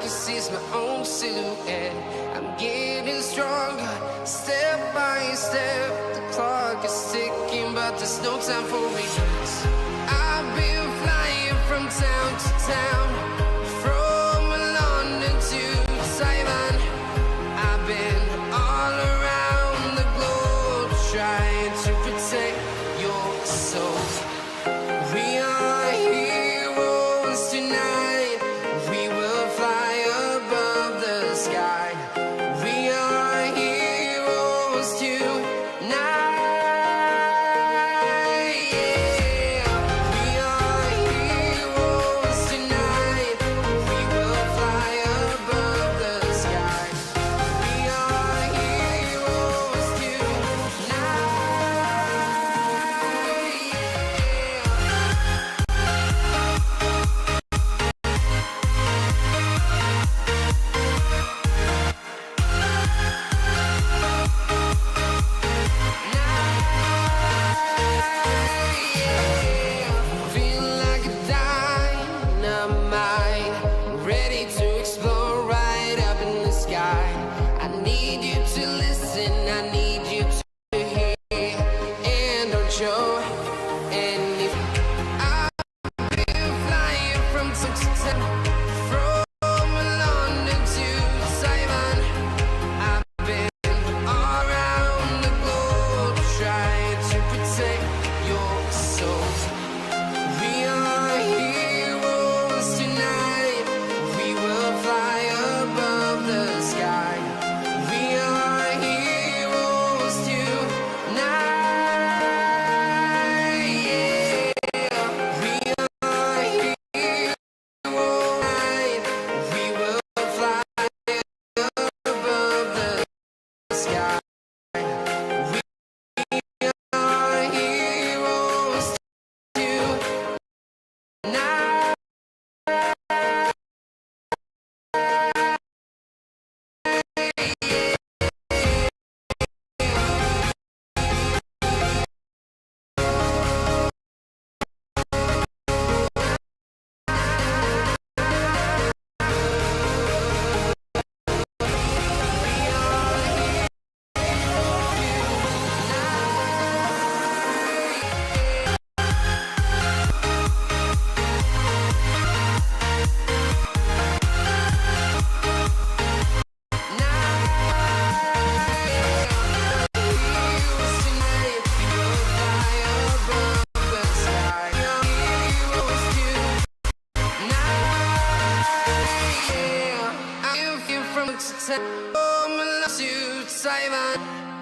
can see it's my own silhouette. I'm getting stronger, step by step. The clock is ticking, but there's no time for regrets. I've been flying from town to town, from London to Taiwan. I've been all around the globe trying to protect your soul. We are heroes tonight. We will fly above the sky. We are heroes tonight. Yeah. We are heroes tonight. We will fly above the sky. We are heroes tonight. Feel like a dynamite, ready to explore right up in the sky. I need you to listen, I need you to hear, and don't show anything. I've been flying from town to town, from London to Taiwan. I've been all around the globe trying to protect your soul. We are heroes tonight. We will fly above the sky. We are heroes tonight. Yeah. We are heroes tonight. We will fly above the sky. We are heroes tonight.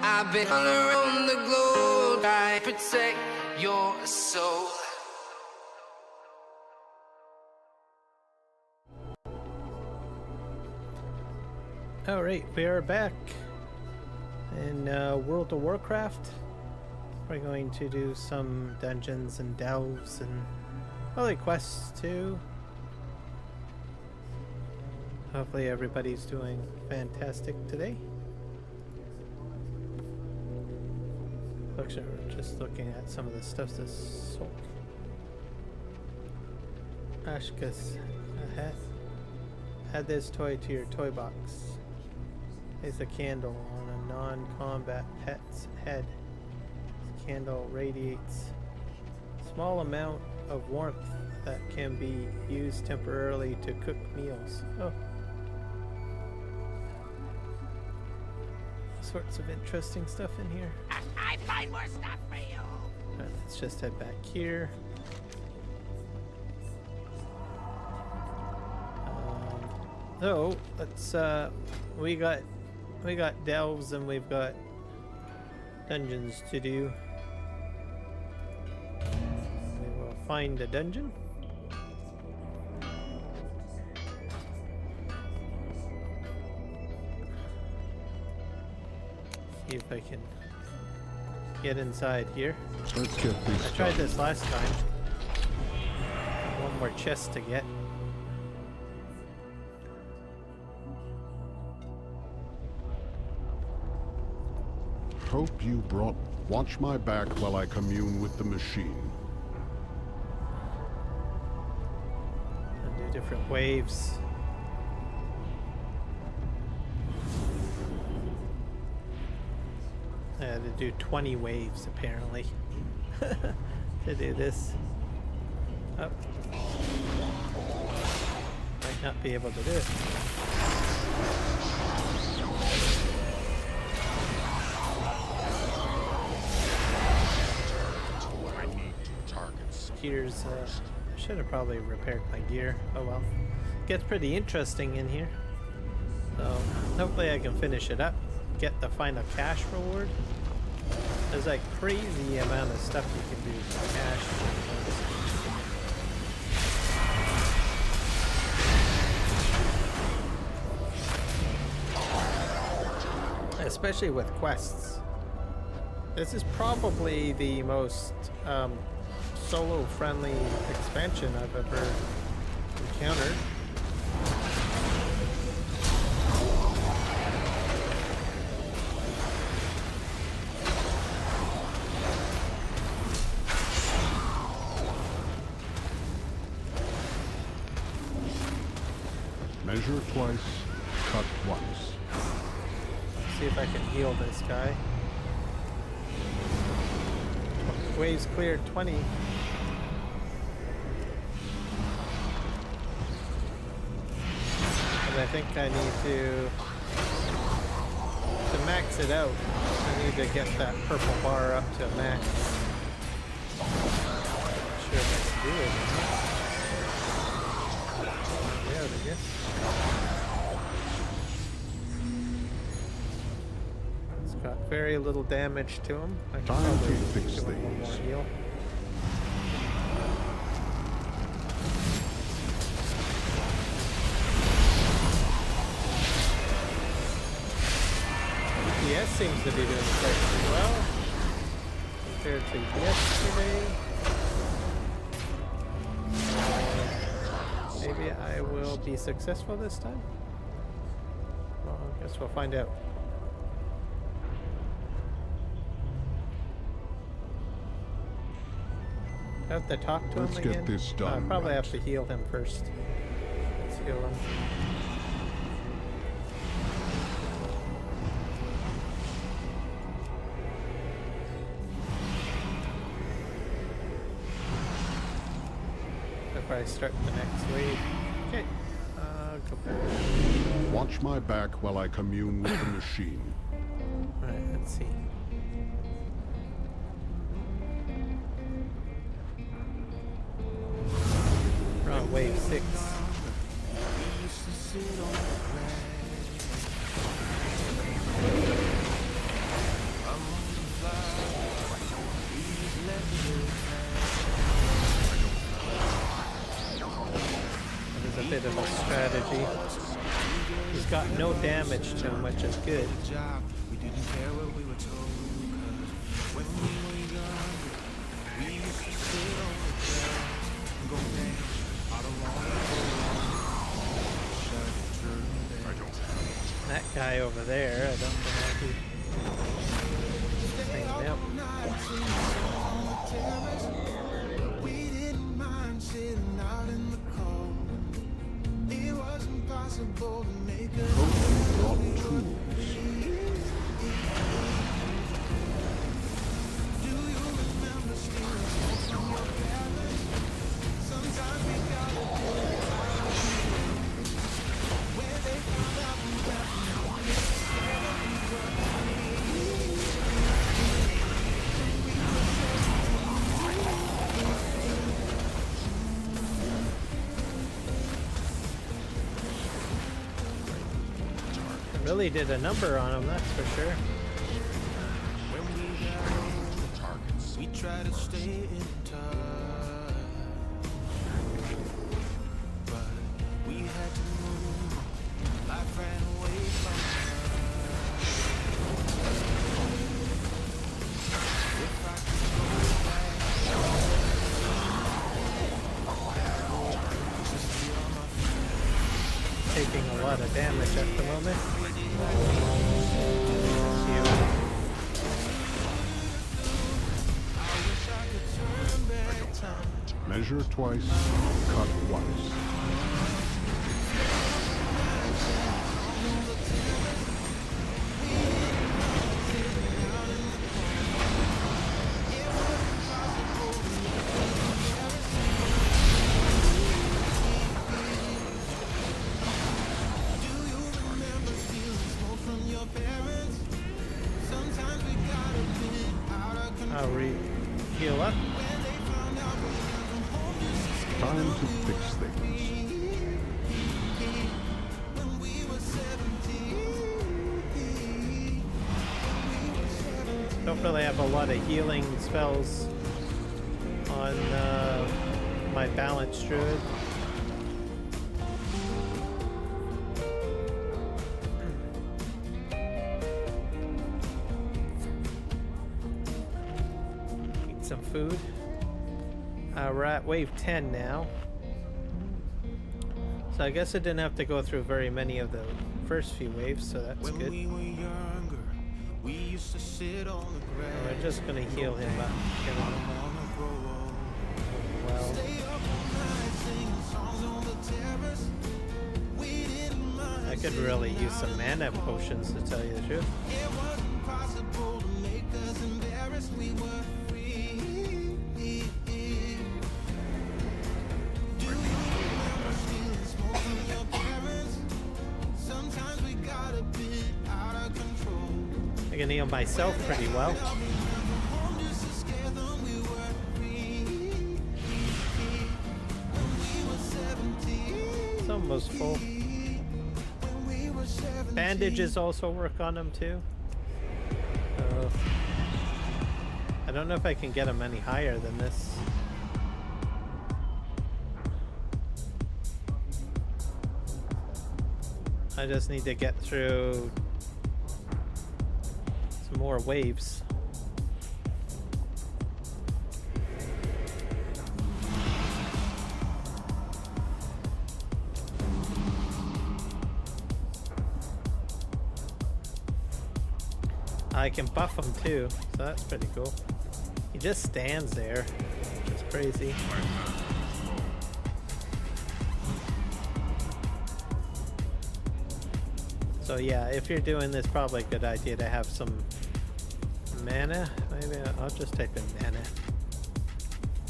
I've been all around the globe. I protect your soul. Alright, we are back in World of Warcraft. We're going to do some dungeons and delves and probably quests too. Hopefully everybody's doing fantastic today. Actually, we're just looking at some of the stuff that's sold. Ashkas, add this toy to your toy box. Place a candle on a non-combat pet's head. This candle radiates a small amount of warmth that can be used temporarily to cook meals. Oh. All sorts of interesting stuff in here. I find more stuff for you. Alright, let's just head back here. So let's we got delves and we've got dungeons to do. We will find a dungeon. See if I can get inside here. Let's get this. I tried this last time. One more chest to get. Hope you brought. Watch my back while I commune with the machine. And do different waves. I had to do 20 waves apparently to do this. Oh. Might not be able to do it. Gears, I should have probably repaired my gear. Oh well. Gets pretty interesting in here. So hopefully I can finish it up. Get the final cash reward. There's like crazy amount of stuff you can do for cash. Especially with quests. This is probably the most solo friendly expansion I've ever encountered. Measure twice, cut once. See if I can heal this guy. Waves cleared 20. And I think I need to max it out. I need to get that purple bar up to max. Not sure if I can do it. Yeah, I guess. It's got very little damage to him. I can Time to probably fix do one more things. heal. DPS seems to be doing quite well compared to yesterday. Maybe I will be successful this time. Well, I guess we'll find out. I have to talk to Let's him get again. this done I'll probably right. have to heal him first. Let's heal him. Before I start the next wave. Okay. Go back. Watch my back while I commune with the machine. Alright, let's see. We're on wave 6. That is a bit of a strategy. He's got no damage to him, which is good. We didn't care what we were told, 'cause when we were young, we used to sit on the grass and go dance. I don't wanna go That guy over there, I don't know how he hanging out. We didn't mind sitting out in the cold. It was impossible to make a Hope you brought tools. Do you remember stealing smoke from your parents? Sometimes we gotta do it when they found out we were Really did a number on him, that's for sure. when we got old. We try to stay in touch, but we had to move. Life ran away from us. If I could go back, just be on my feet. Taking a lot of damage at the moment. Measure twice, cut once. heal up. Time to fix things. Don't really have a lot of healing spells on my balanced druid. Eat some food. We're at wave 10 now. So I guess I didn't have to go through very many of the first few waves, so that's When good. we were younger, we used to sit on the grass. We're just gonna heal him up. Get him Wanna grow old. well. Stay up all night singing songs on the terrace. We didn't mind. I could really use some mana potions to tell you the truth. It wasn't possible to make us embarrassed. We were free. Do you remember stealing smoke from your parents? Sometimes we got a bit out of control. I can heal myself pretty well. Home just to scare them. We were free. When we were 17. It's almost full. When we were 17. Bandages also work on him too. I don't know if I can get him any higher than this. I just need to get through some more waves. I can buff him too, so that's pretty cool. He just stands there, which is crazy. So yeah, if you're doing this, probably a good idea to have some mana. Maybe I'll just type in mana.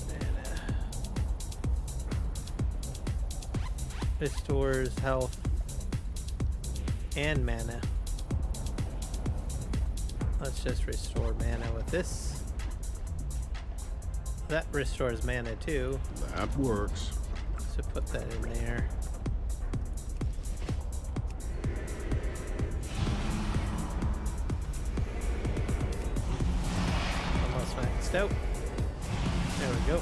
Mana. Restores health and mana. Let's just restore mana with this. That restores mana too. That works. So put that in there. Almost maxed out. There we go.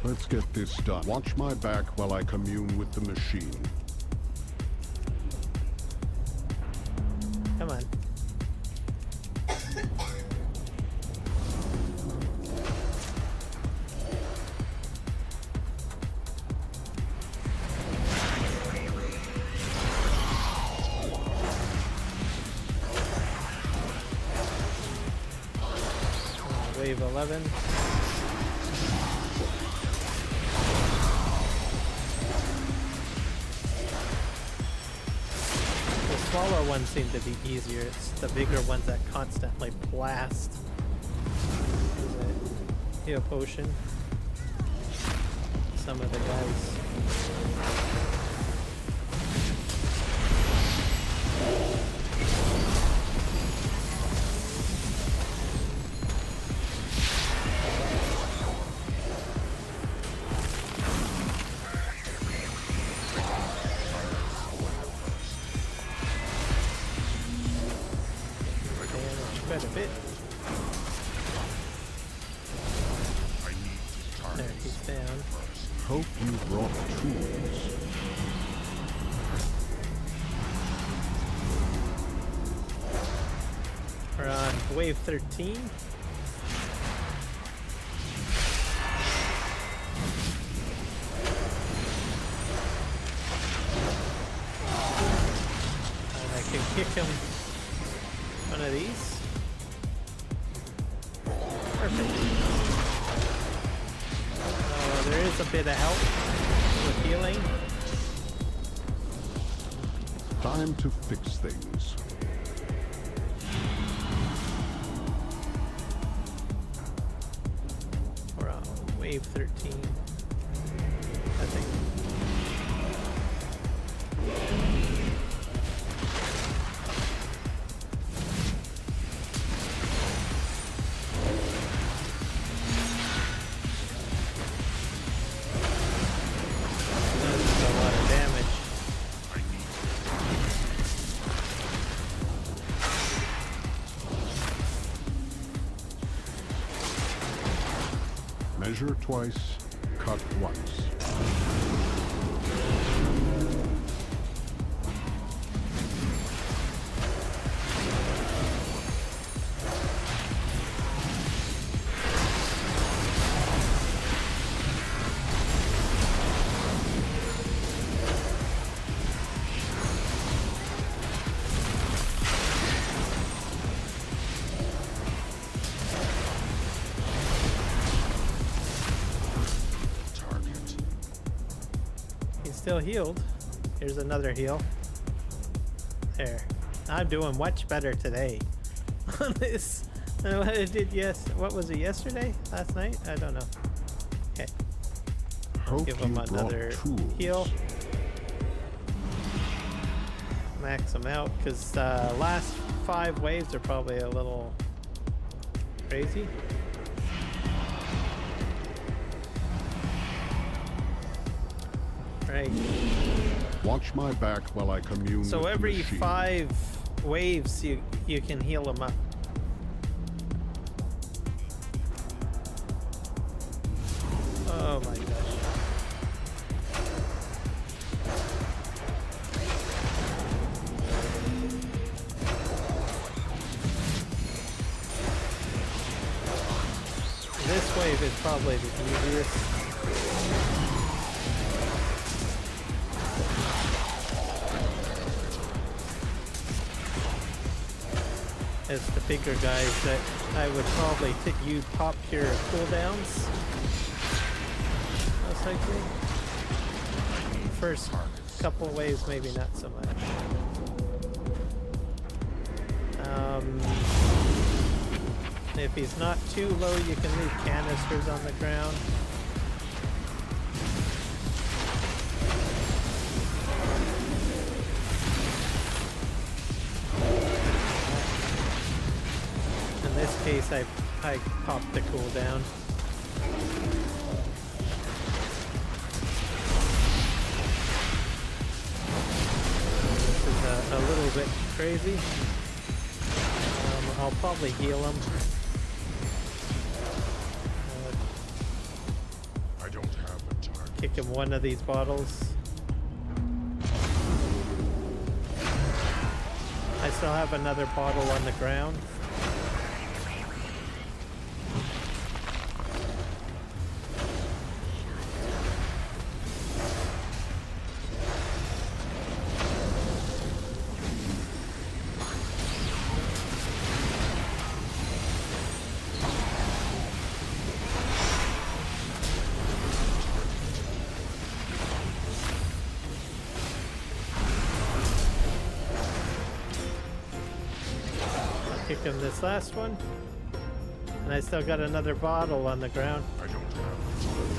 Let's get this done. Watch my back while I commune with the machine. Come on. Wave 11. The smaller ones seem to be easier. It's the bigger ones that constantly blast. Heal potion. Some of the guys. Quite a bit. There, he's down. Hope you brought tools. We're on wave 13. And I can kick him one of these. Perfect. There is a bit of help with healing. Time to fix things. We're on wave 13, I think. Measure twice, cut once. Still healed. Here's another heal. There. I'm doing much better today on this than what I did what was it, yesterday? Last night? I don't know. Okay. Hope Give him you another brought tools. heal. Max him out, because last 5 waves are probably a little crazy. Right. Watch my back while I commune So with the every machine. 5 waves you can heal them up. Oh my gosh. This wave is probably the easiest. It's the bigger guys that I would probably you pop your cooldowns. Most likely. First couple waves, maybe not so much. If he's not too low, you can leave canisters on the ground. In this case, I popped the cooldown. This is a little bit crazy. I'll probably heal him. I don't have a target. Kick him one of these bottles. I still have another bottle on the ground. Kick him this last one. And I still got another bottle on the ground. I don't have a target.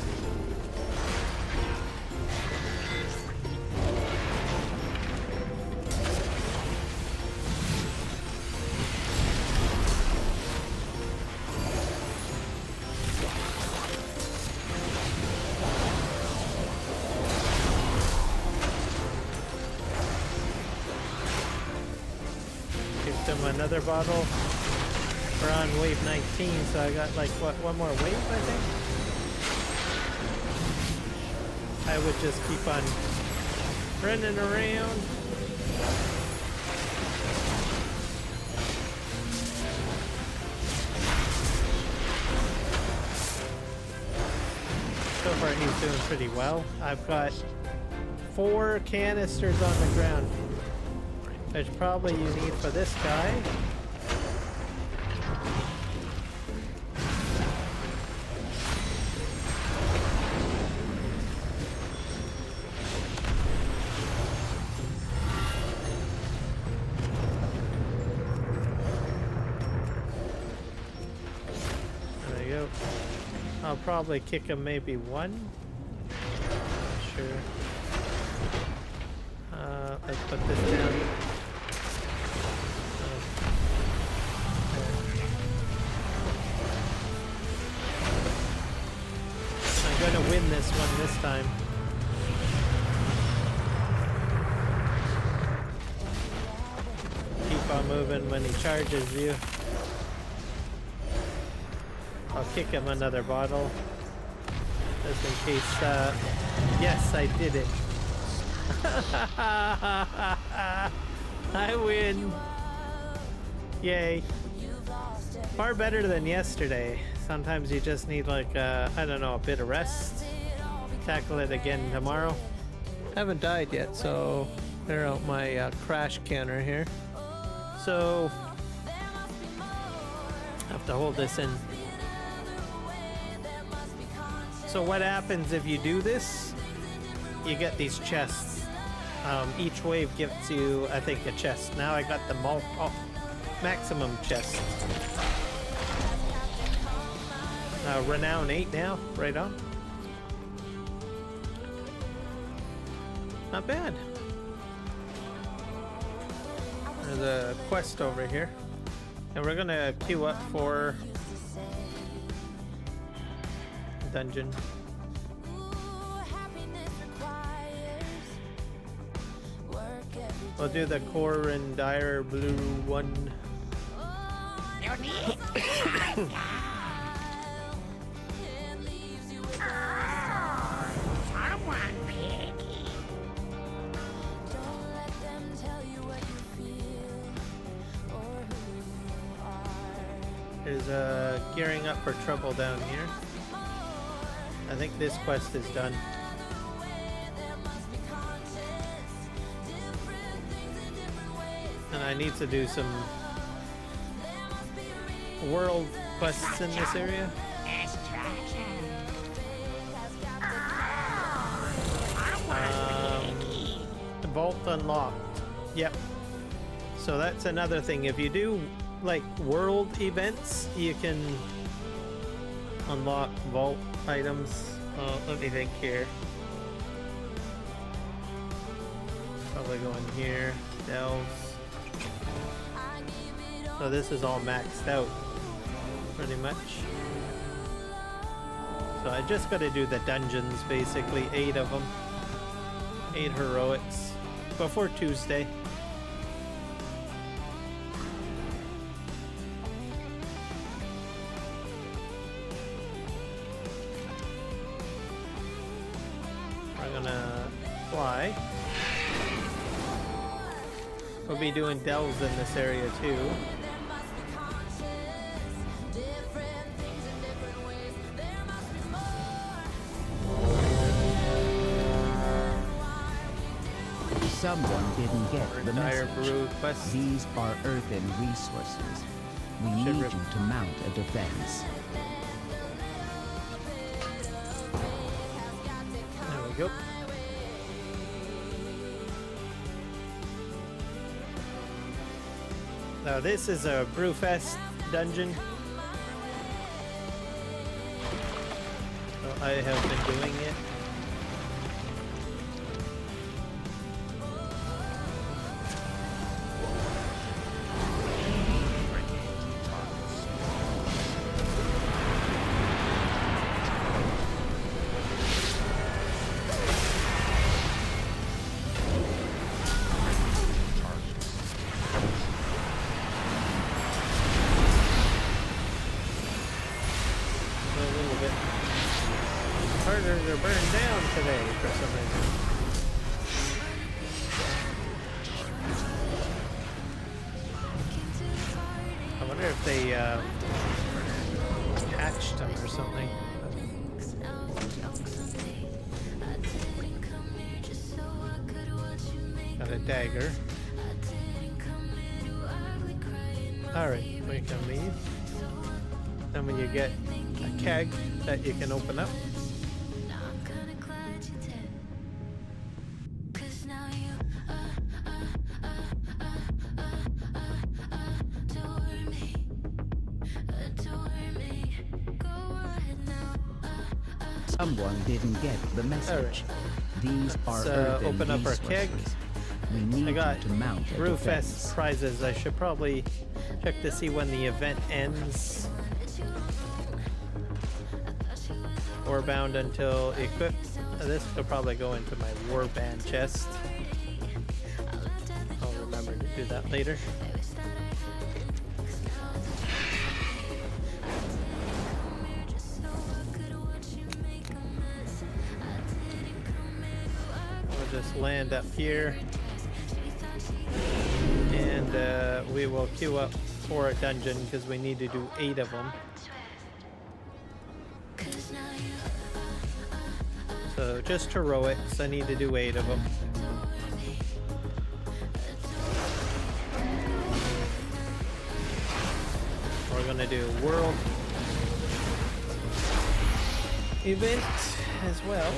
Kicked him another bottle. We're on wave 19, so I got like, what, one more wave, I think? I would just keep on running around. So far he's doing pretty well. I've got 4 canisters on the ground, which probably you need for this guy. There you go. I'll probably kick him maybe 1. Sure. Let's put this down. I'm gonna win this one this time. Keep on moving when he charges you. I'll kick him another bottle. Just in case, yes, I did it. I win. Yay. Far better than yesterday. Sometimes you just need like, I don't know, a bit of rest. Tackle it again tomorrow. Haven't died yet, so clear out my crash counter here. So, have to hold this in. So what happens if you do this? You get these chests. Each wave gives you, I think, a chest. Now I got the maximum chest. Renown 8 now, right on. Not bad. There's a quest over here. And we're gonna queue up for dungeon. We'll do the core and dire blue one. No need. Someone picky. There's gearing up for trouble down here. I think this quest is done. And I need to do some world quests in this area. Vault unlocked. Yep. So that's another thing. If you do like world events, you can unlock vault items. Let me think here. Probably go in here. Delves. So this is all maxed out, pretty much. So I just got to do the dungeons, basically 8 of them, 8 heroics before Tuesday. We're gonna fly. We'll be doing delves in this area too. Someone didn't get the Dire message. brew quest. These are earthen resources. We need you to mount a defense. There we go. Now this is a Brewfest dungeon. So I have been doing it. Harder to burn down today for some reason. I wonder if they hatched them or something. Got a dagger. Alright, we can leave. Then when you get a keg that you can open up. Someone didn't get the message. These are earthen open up our keg. resources. We need I got you to mount a Brewfest defense. prizes. I should probably check to see when the event ends. Or bound until equipped. This could probably go into my warband chest. I'll remember to do that later. just land up here. And we will queue up for a dungeon because we need to do 8 of them. So just heroics, I need to do 8 of them. We're gonna do world event as well.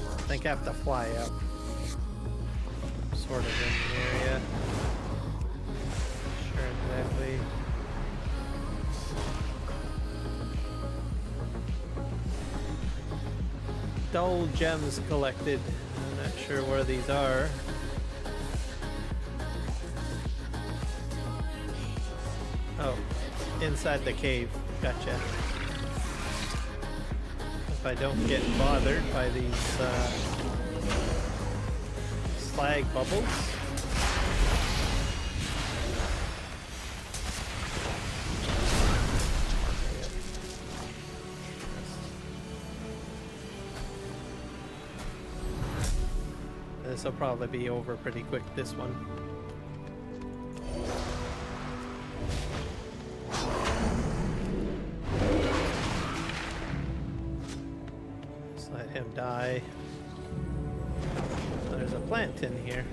I think I have to fly up. Sort of in the area. Sure exactly. Dull gems collected. I'm not sure where these are. Oh, inside the cave. Gotcha. If I don't get bothered by these slag bubbles. This will probably be over pretty quick, this one. Just let him die. There's a plant in here.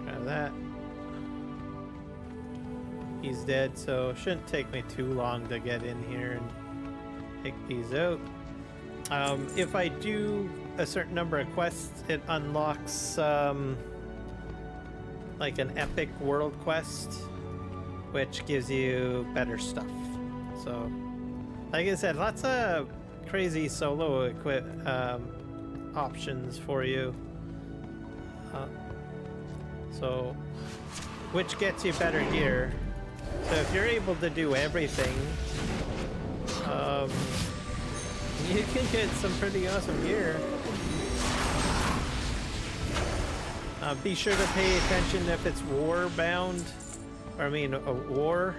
Grab that. He's dead, so it shouldn't take me too long to get in here and take these out. If I do a certain number of quests, it unlocks like an epic world quest, which gives you better stuff. So, like I said, lots of crazy solo options for you. So, which gets you better gear. So if you're able to do everything, you can get some pretty awesome gear. Be sure to pay attention if it's war bound, or I mean a war.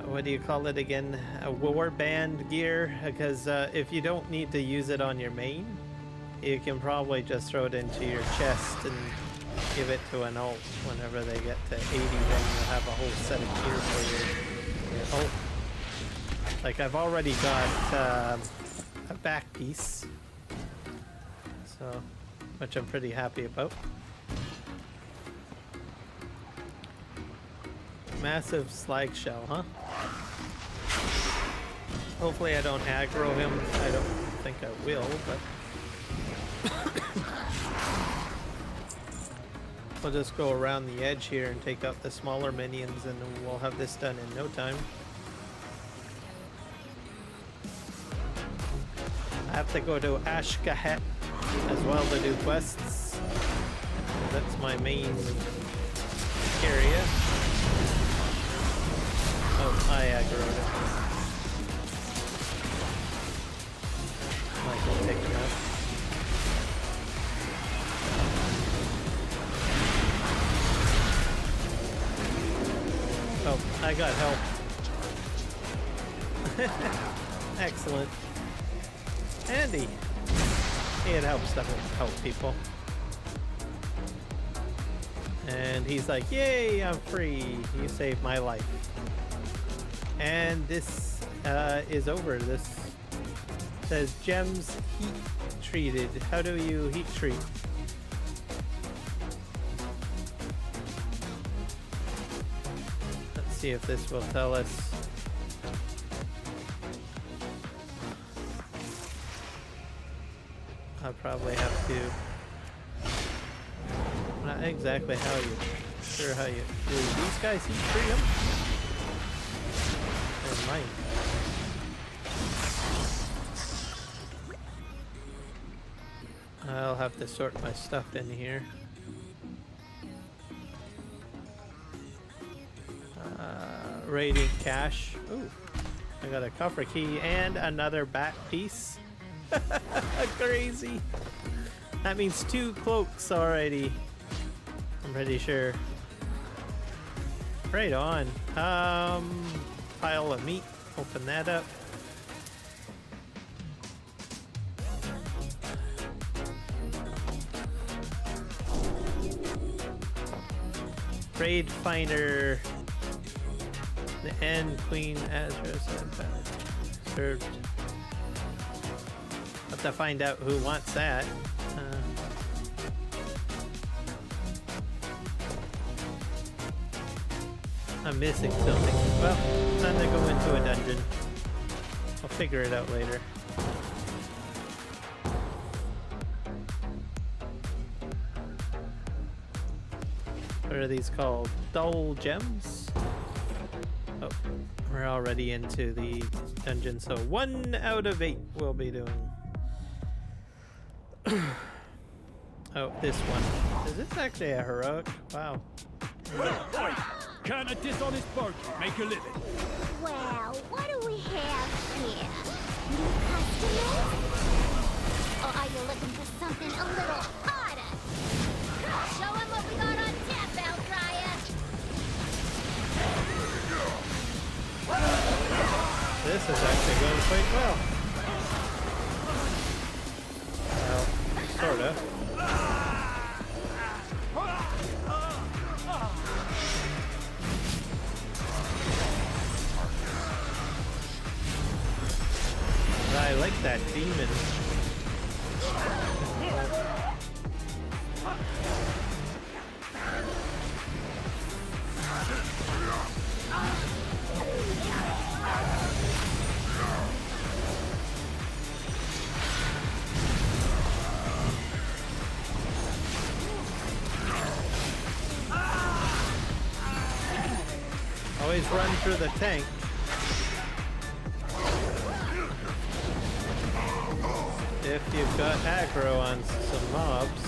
What do you call it again? A war band gear, because if you don't need to use it on your main, you can probably just throw it into your chest and give it to an ult. Whenever they get to 80, then you'll have a whole set of gear for your ult. Like I've already got a back piece, so which I'm pretty happy about. Massive slag shell, huh? Hopefully I don't aggro him. I don't think I will, but we'll just go around the edge here and take out the smaller minions, and we'll have this done in no time. I have to go to Ashkahet as well to do quests. That's my main area. Oh, I aggroed it. I can take him out. Oh, I got help. Excellent. Andy. It helps to help people. And he's like, yay, I'm free. You saved my life. And this is over. This says gems heat treated. How do you heat treat? Let's see if this will tell us. I'll probably have to. Not exactly how you. Sure how you do these guys heat treat them. Or mine. I'll have to sort my stuff in here. Radiant cash. Ooh, I got a coffer key and another back piece. Crazy. That means 2 cloaks already. I'm pretty sure. Right on. Pile of meat. Open that up. Raid finder. The end Queen address served. Have to find out who wants that. I'm missing something. Well, time to go into a dungeon. I'll figure it out later. What are these called? Dull gems? Oh, we're already into the dungeon, so 1 out of 8 we'll be doing. Oh, this one. Is this actually a heroic? Wow. Can a dishonest bogey make a living? Well, what do we have here? New customers? Or are you looking for something a little harder? Show 'em what we got on tap, Bell Dryer. This is actually going quite well. Well, sorta. I like that demon. Always run through the tank. If you've got aggro on some mobs.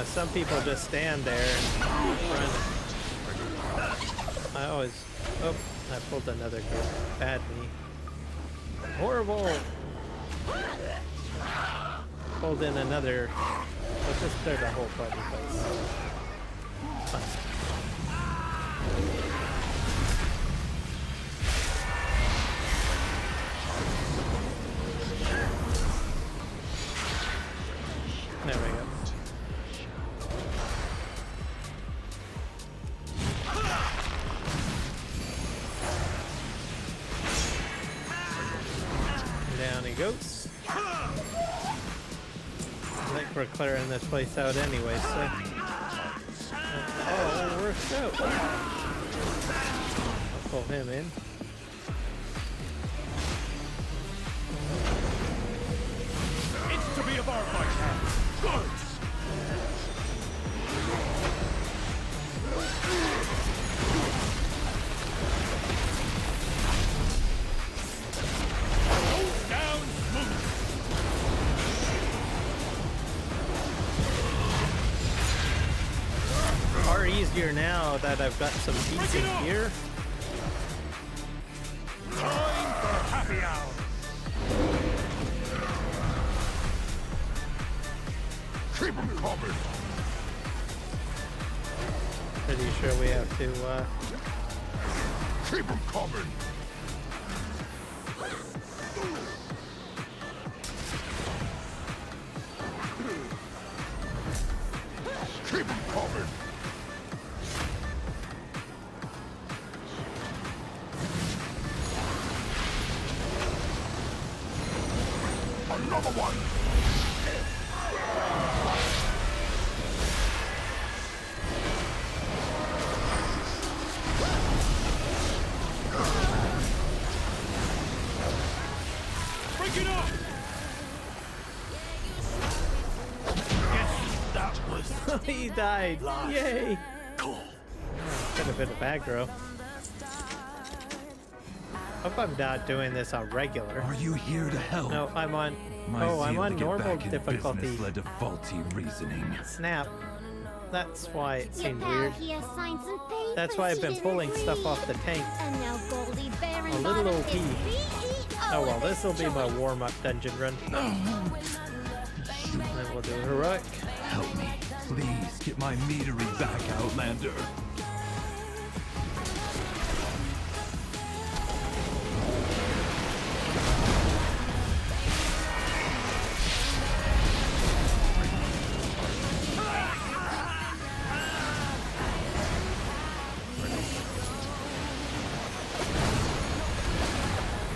Some people just stand there and run. I always... Oh, I pulled another group. Bad me. Horrible! Pulled in another... Let's just clear the whole party place. Fun. There we go. Down he goes. I think we're clearing this place out anyway, so... Oh, it worked out. I'll pull him in. It's to be a bar fight. Good. Down smooth. Far easier now that I've got some decent gear. Time for happy hour. Keep 'em coming. Pretty sure we have to, Keep 'em coming. Keep 'em coming. Another one. Break it up. Yes, that was he died! Yay! cool. Could have been a aggro. Hope I'm not doing this on regular. Are you here to help? No, I'm on... My Oh, I'm zeal on to get normal back in difficulty. business led to faulty reasoning. Snap. That's why it Your seemed pal weird. here signed some papers. That's why I've been he pulling didn't stuff read. off the tank. And now Goldie Baron A little Bottom OP. is CEO Oh well, of this will be my joint. warm-up dungeon run. And then we'll do heroic. Help me. Please get my meadery back, Outlander.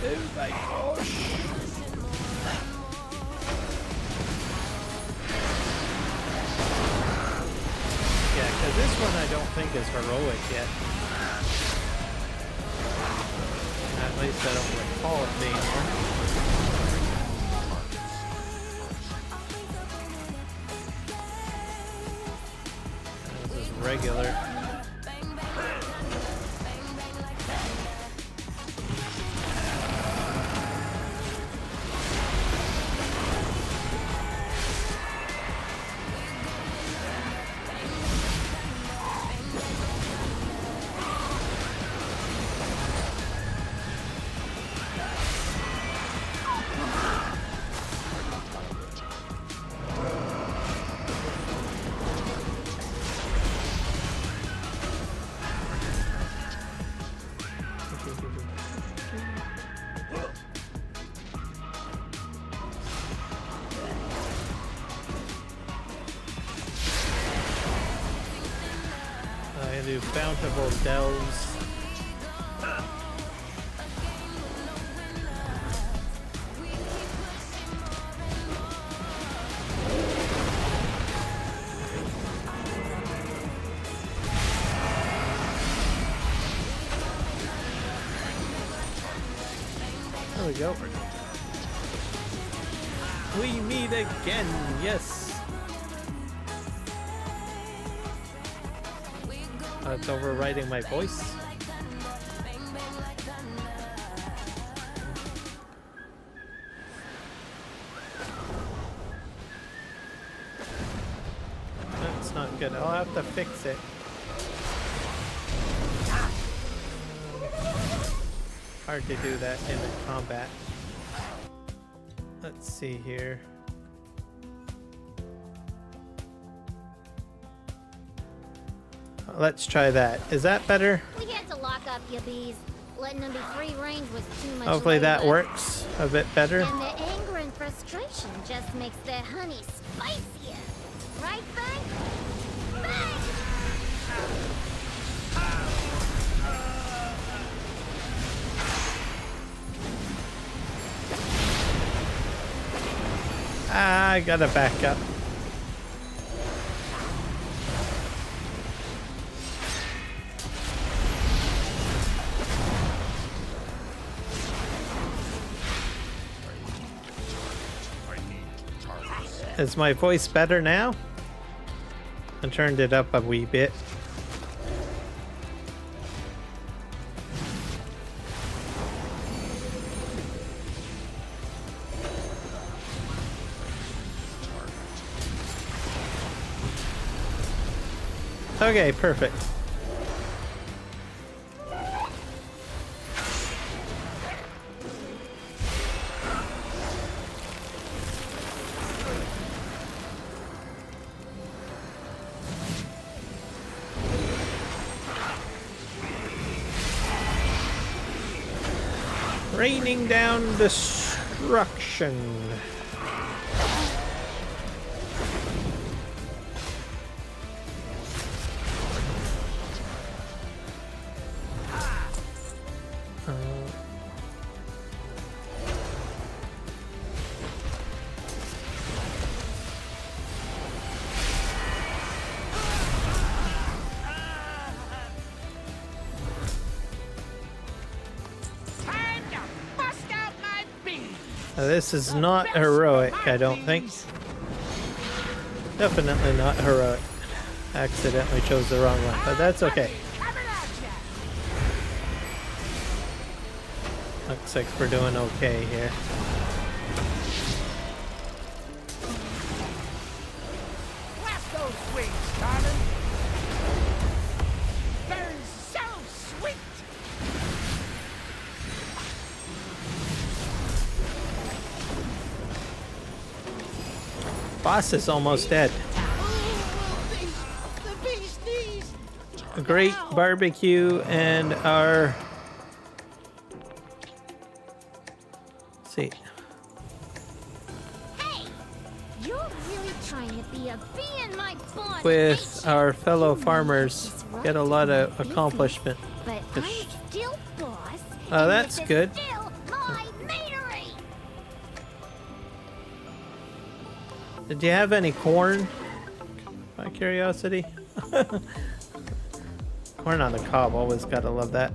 Oh my gosh. Yeah, because this one I don't think is heroic yet. At least I don't recall it being one. This is regular. I do bountiful delves. There we go. We meet again, yes. It's overriding my voice. That's not good. I'll have to fix it. Hard to do that in combat. Let's see here. Let's try that. Is that better? We had to lock up your bees. Letting them be free range was too much Hopefully that labor. works a bit better. And their anger and frustration just makes their honey spicier. Right, Bang? Bang! I gotta back up. Is my voice better now? I turned it up a wee bit. Okay, perfect. Raining down destruction. This is not heroic, I don't think. Definitely not heroic. Accidentally chose the wrong one, but that's okay. Looks like we're doing okay here. Blast those wings, darling. They're so sweet. Boss is almost dead. great barbecue and our... Let's see. Hey, you're really trying to be a bee in my bonnet, With ain't you? our fellow You know farmers, this is get a rough lot of and busy, accomplishment. But I'm still boss. Oh, and that's this is good. Still my meadery. Did you have any corn? By curiosity. Corn on the cob, always gotta love that.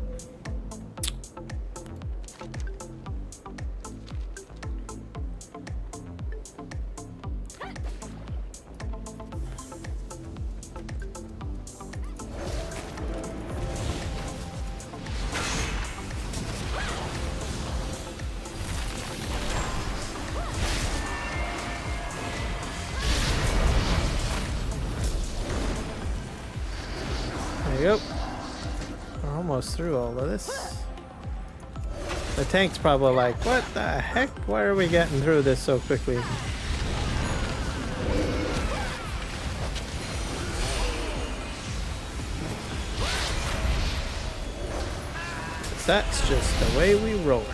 There you go. We're almost through all of this. The tank's probably like, what the heck? Why are we getting through this so quickly? That's just the way we roll.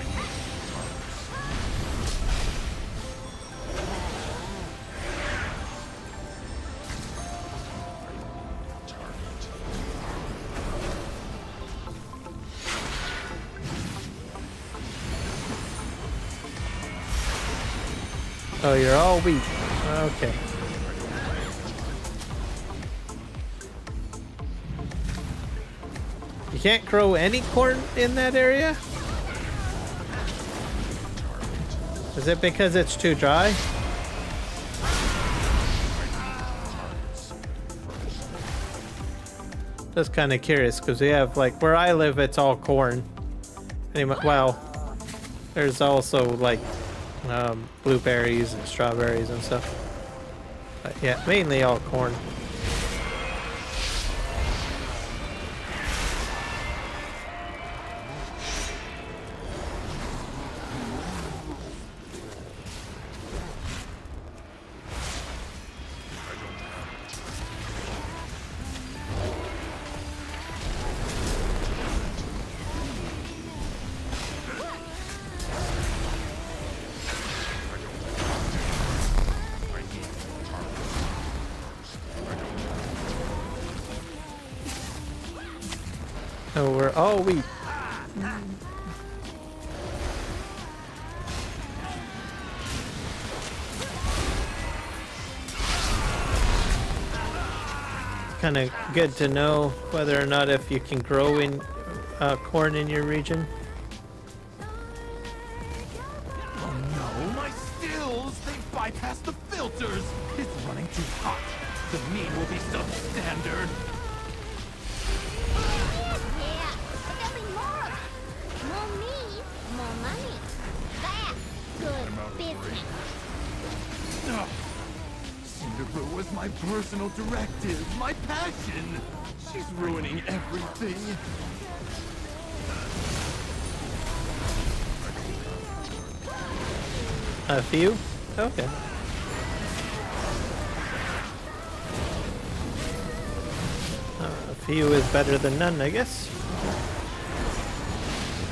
Oh, you're all weak. Okay. You can't grow any corn in that area? Is it because it's too dry? Just kind of curious because we have, like, where I live, it's all corn. Anyway, well, there's also like blueberries and strawberries and stuff. But yeah, mainly all corn. Oh, we're all wheat. Kind of good to know whether or not if you can grow in corn in your region. Oh no, my stills! They bypassed the filters! It's running too hot. The meat will be substandard. Yeah, but there'll be more of it. More meat, more money. That's good business. Ugh. Cinderoo was my personal directive, my passion. She's ruining everything. A few? Okay. A few is better than none, I guess.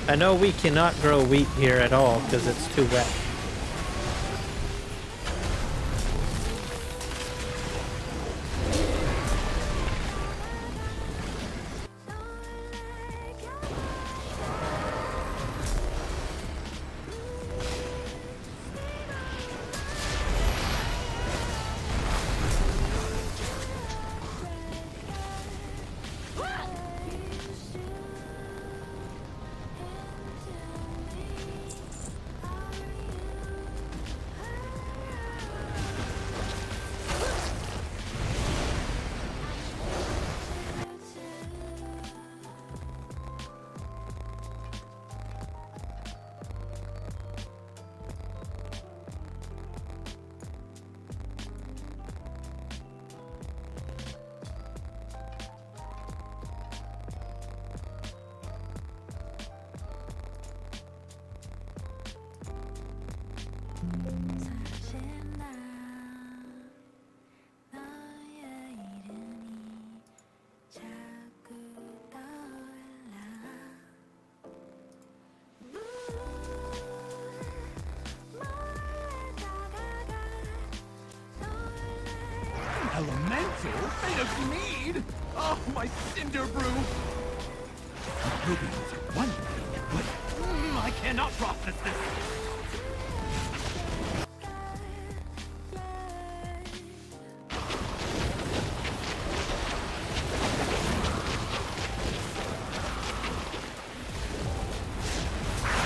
I know we cannot grow wheat here at all because it's too wet. 자꾸 vessel made of mead! Oh, my cinder brew! Rubies are one thing, but I cannot process this.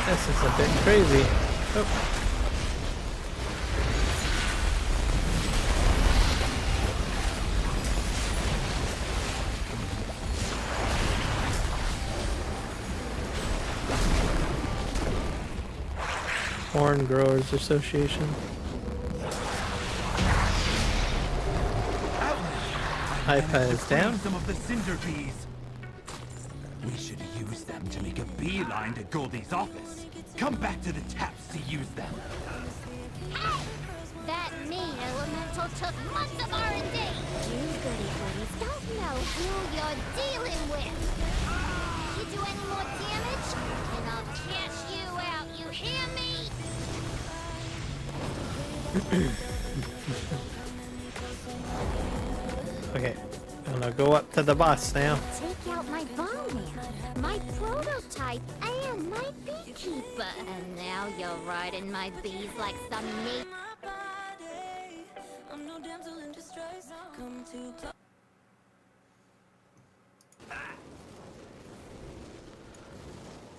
This is a bit crazy. Oh. Corn Growers Association. iPad is down. Some of the cinder bees. We should use them to make a beeline to Goldie's office. Come back to the taps to use them. Hey! That mean elemental took months of R&D! You goody-goodies don't know who you're dealing with! You do any more damage, and I'll cash you out, you hear me? Okay, I'm gonna go up to the boss now. Take out my bowman, my prototype, and my beekeeper. And now you're riding my bees like some neat.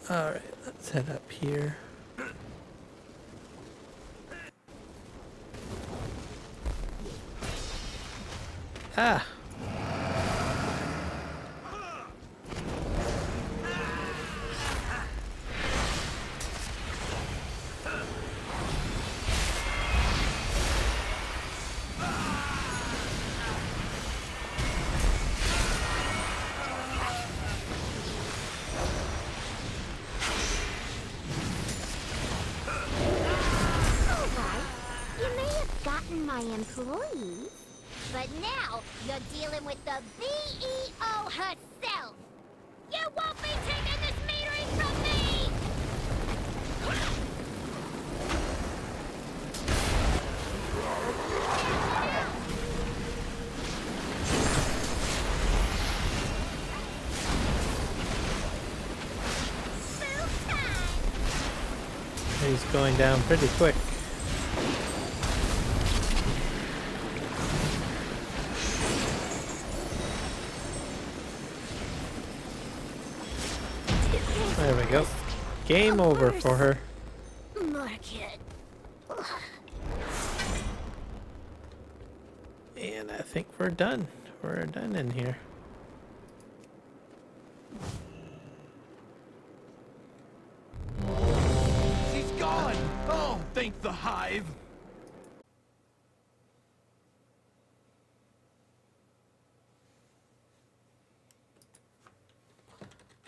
Alright, let's head up here. Ah! My employees. But now, you're dealing with the BEO herself! You won't be taking this metering from me! He's going down pretty quick. There we go. Game over for her. Market. And I think we're done. We're done in here. She's gone! Oh, thank the hive!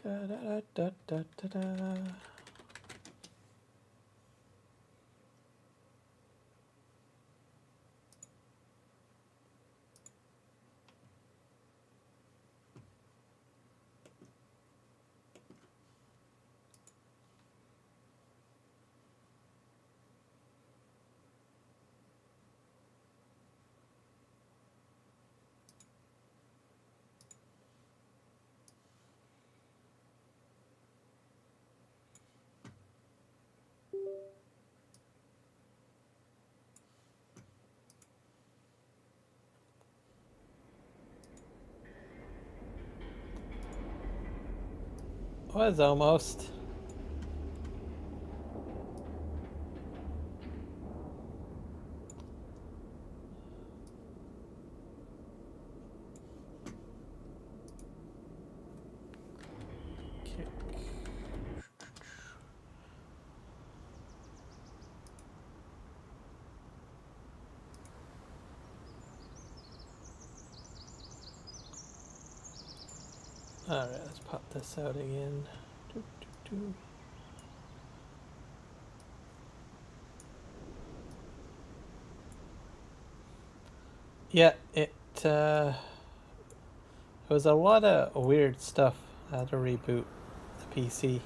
Da, da, da, da, da, da. Was almost. Alright, let's pop this out again. Doo, doo, doo. Yeah, it was a lot of weird stuff. I had to reboot the PC.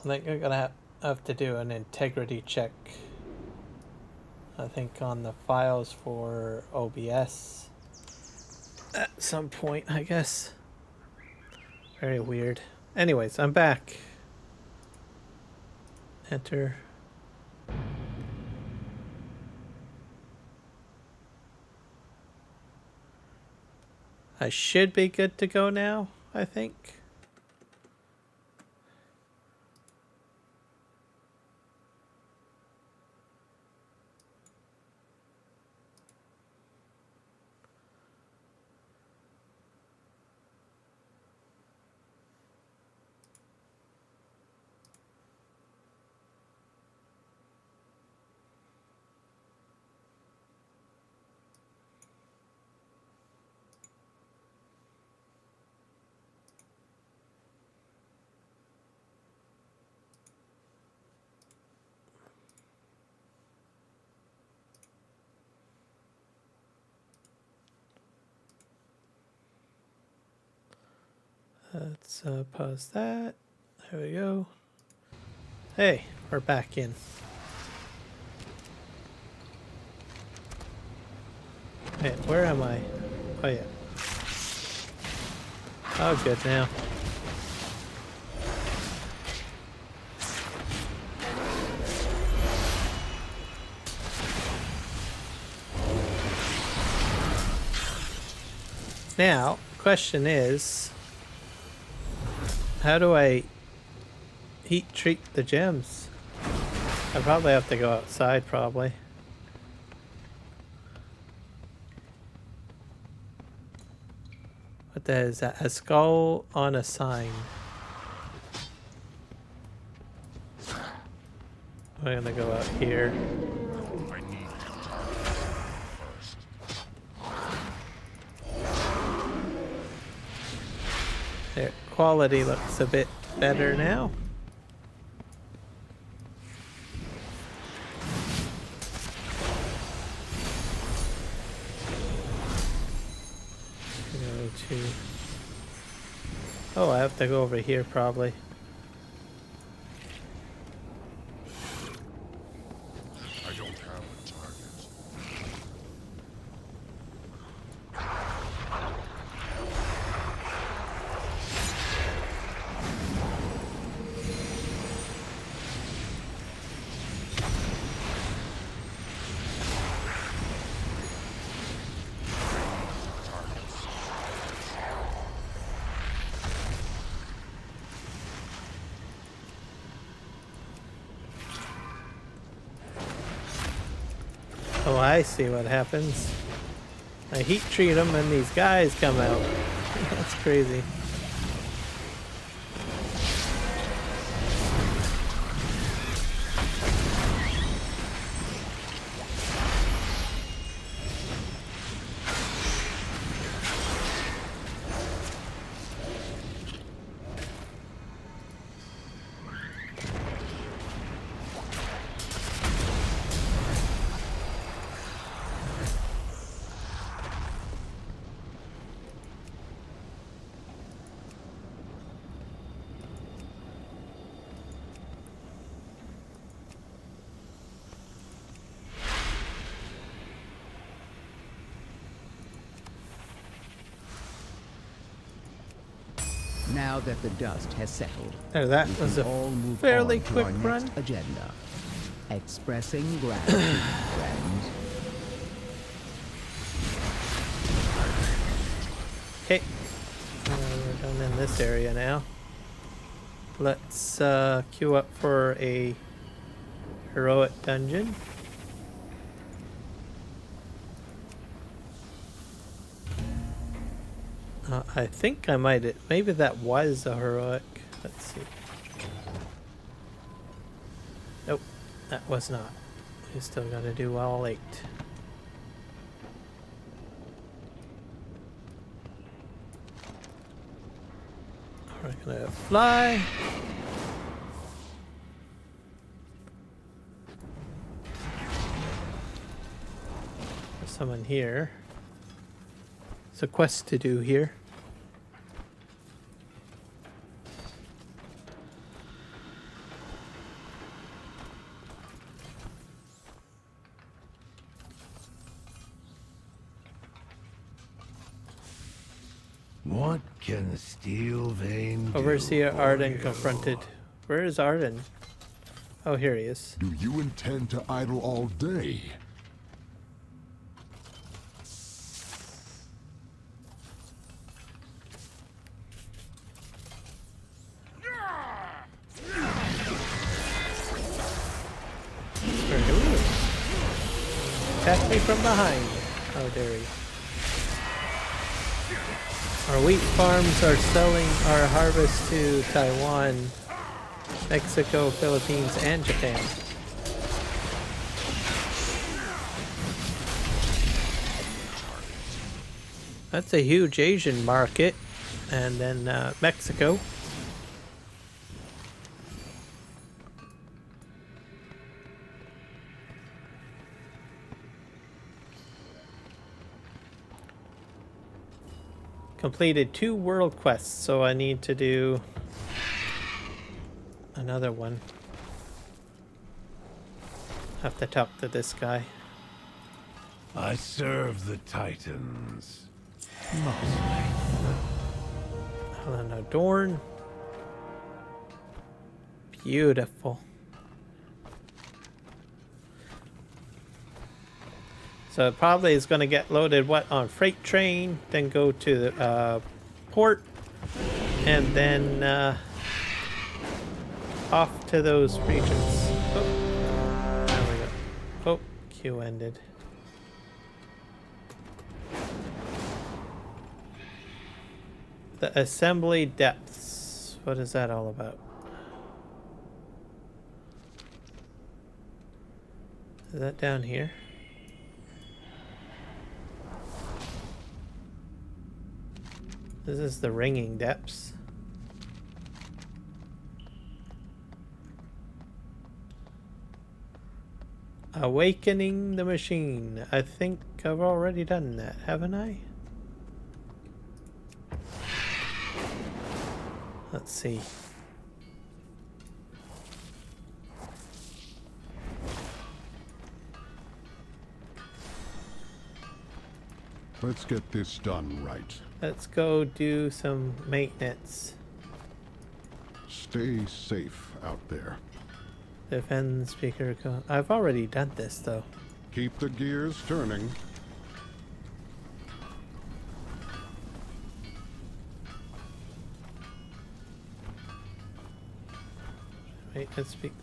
I think I'm gonna have to do an integrity check. I think on the files for OBS at some point, I guess. Very weird. Anyways, I'm back. Enter. I should be good to go now, I think. Let's pause that. There we go. Hey, we're back in. Wait, where am I? Oh yeah. Oh, good now. Now, question is, how do I heat treat the gems? I probably have to go outside, probably. What the hell is that? A skull on a sign. I'm gonna go out here. There, quality looks a bit better now. Go to. Oh, I have to go over here probably. I don't have a target. Oh, I see what happens. I heat treat them and these guys come out. That's crazy. Now that the dust has settled, Oh, that we was can a all move fairly on to quick our run. next agenda. Expressing gratitude, friends. Okay. We're done in this area now. Let's queue up for a heroic dungeon. I think I might. Maybe that was a heroic. Let's see. Nope, that was not. We still gotta do all 8. We're gonna fly. There's someone here. There's a quest to do here. What can the steel vein Overseer do Arden for you? confronted. Where is Arden? Oh, here he is. Do you intend to idle all day? Attack me from behind. How dare you. Our wheat farms are selling our harvest to Taiwan, Mexico, Philippines, and Japan. That's a huge Asian market. And then Mexico. Completed 2 world quests, so I need to do another one. Have to talk to this guy. I serve the Titans. Helen Adorn. Beautiful. So it probably is going to get loaded on freight train, then go to the port, and then off to those regions. Oh, there we go. Oh, queue ended. The assembly depths. What is that all about? Is that down here? This is the ringing depths. Awakening the machine. I think I've already done that, haven't I? Let's see. Let's get this done right. Let's go do some maintenance. Stay safe out there. Defend speaker. I've already done this though. Keep the gears turning. Wait, let's speak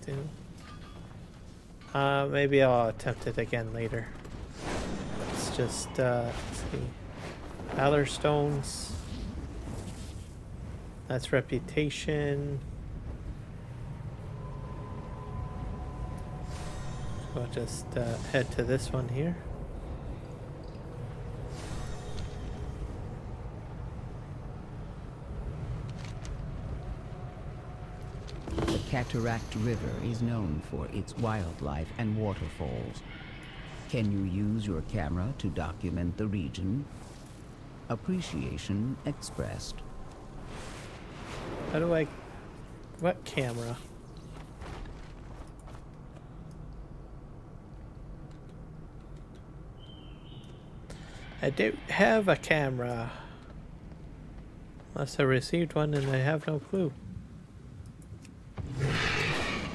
to. Maybe I'll attempt it again later. Let's just let's see. Valor stones. That's reputation. We'll just head to this one here. The Cataract River is known for its wildlife and waterfalls. Can you use your camera to document the region? Appreciation expressed. How do I... What camera? I don't have a camera. Unless I received one and I have no clue.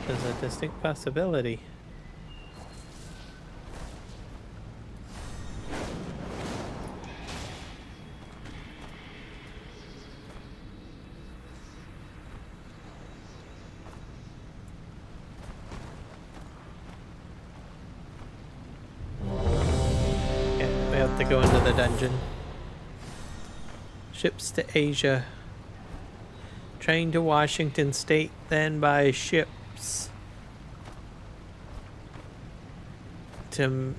There's a distinct possibility. To go into the dungeon. Ships to Asia. Train to Washington State, then by ships to,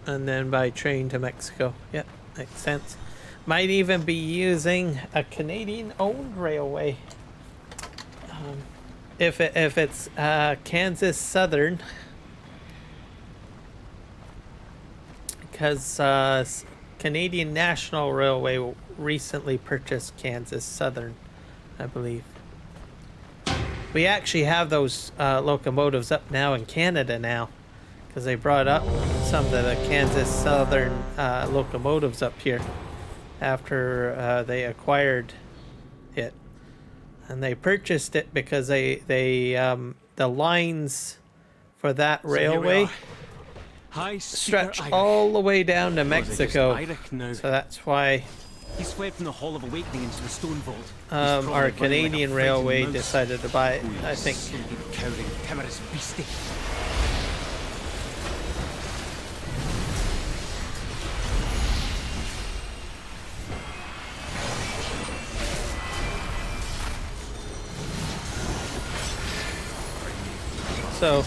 and then by train to Mexico. Yep, makes sense. Might even be using a Canadian-owned railway. If it's Kansas Southern. Because Canadian National Railway recently purchased Kansas Southern, I believe. We actually have those locomotives up now in Canada now, because they brought up some of the Kansas Southern locomotives up here. after they acquired it, and they purchased it because the lines for that railway stretch all the way down to Mexico. So that's why He swept from the Hall of Awakening into the Stone Vault. our Canadian railway decided to buy it, I think. Cowering, timorous beastie. So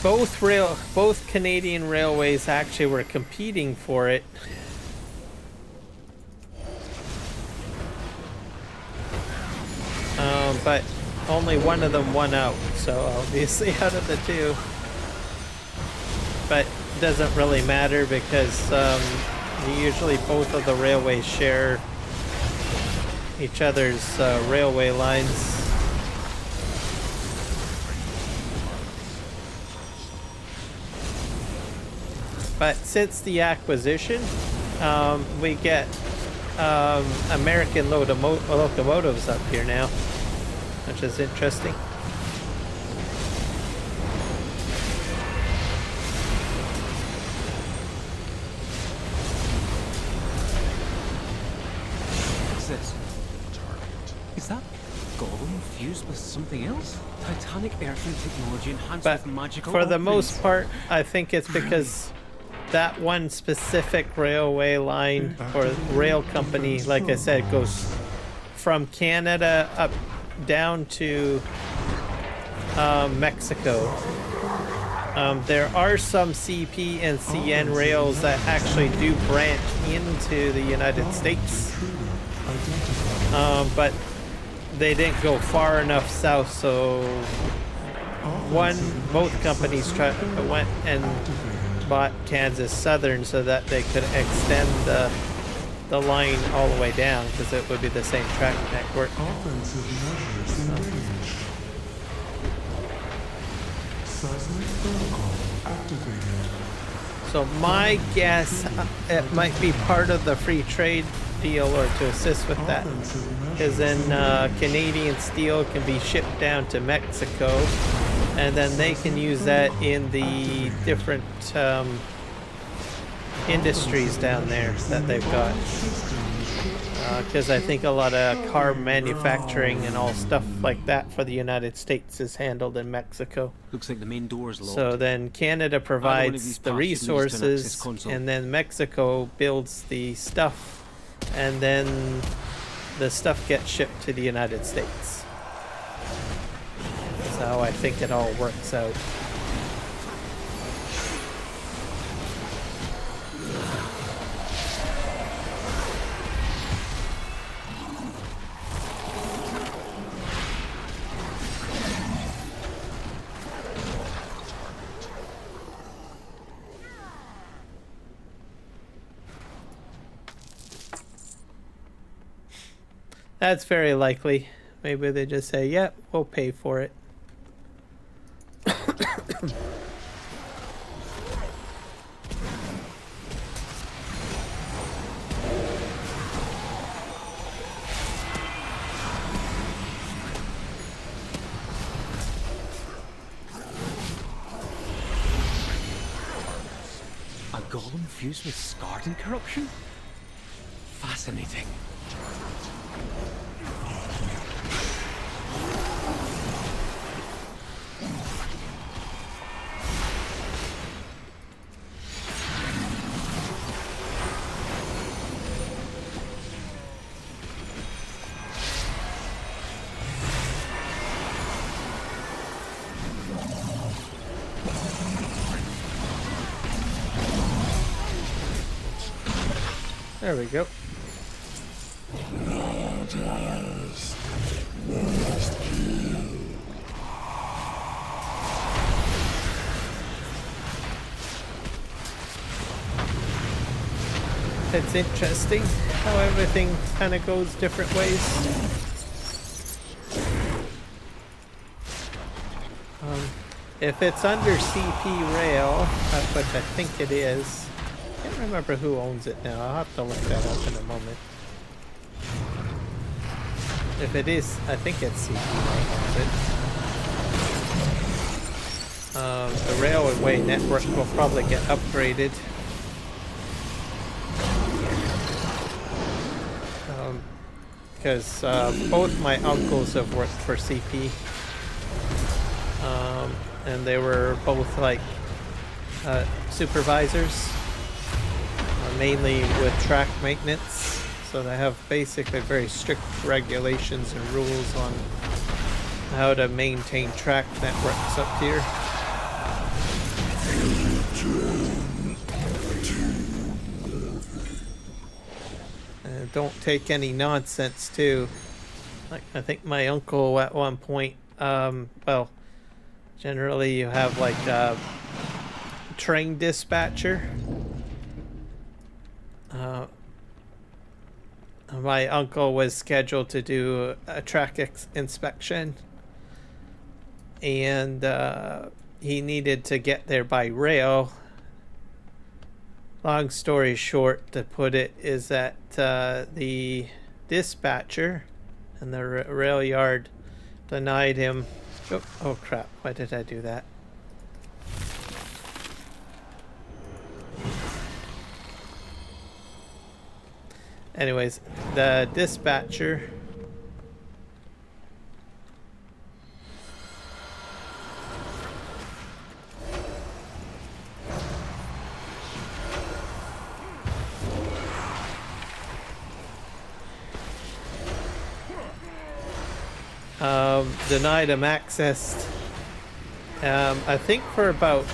both Canadian railways actually were competing for it. But only one of them won out, so obviously out of the two. But it doesn't really matter because usually both of the railways share each other's railway lines. But since the acquisition, we get American locomotives up here now, which is interesting. What's this? Is that golem fused with something else? Titanic earthing technology enhanced But with magical for the upgrades. most part, I think it's because that one specific railway line or rail company, like I said, goes from Canada up down to Mexico. There are some CP and CN rails that actually do branch into the United States, but they didn't go far enough south, so both companies went and bought Kansas Southern so that they could extend the line all the way down, because it would be the same track network. Offensive measures engaged. Seismic protocol activated. So my guess, it might be part of the free trade deal or to assist with that, because then Canadian steel can be shipped down to Mexico, and then they can use that in the different industries down there that they've got. Because I think a lot of car manufacturing and all stuff like that for the United States is handled in Mexico. Looks like the main door's locked. So then Canada provides the parts, you can just turn resources, access console. and then Mexico builds the stuff, and then the stuff gets shipped to the United States. That's how I think it all works out. That's very likely. Maybe they just say, "Yep, we'll pay for it." A golem fused with scarred and corruption? Fascinating. There we go. It's interesting how everything kind of goes different ways. If it's under CP rail, which I think it is, Can't remember who owns it now. I'll have to look that up in a moment. If it is, I think it's CP that owns it. The railway network will probably get upgraded. Because both my uncles have worked for CP. And they were both like supervisors, mainly with track maintenance. So they have basically very strict regulations and rules on how to maintain track networks up here. And don't take any nonsense too. Like I think my uncle at one point, well, generally you have like a train dispatcher. My uncle was scheduled to do a track inspection, and he needed to get there by rail. Long story short, to put it, is that the dispatcher and the rail yard denied him. Oh crap, why did I do that? Anyways, the dispatcher denied him access, I think for about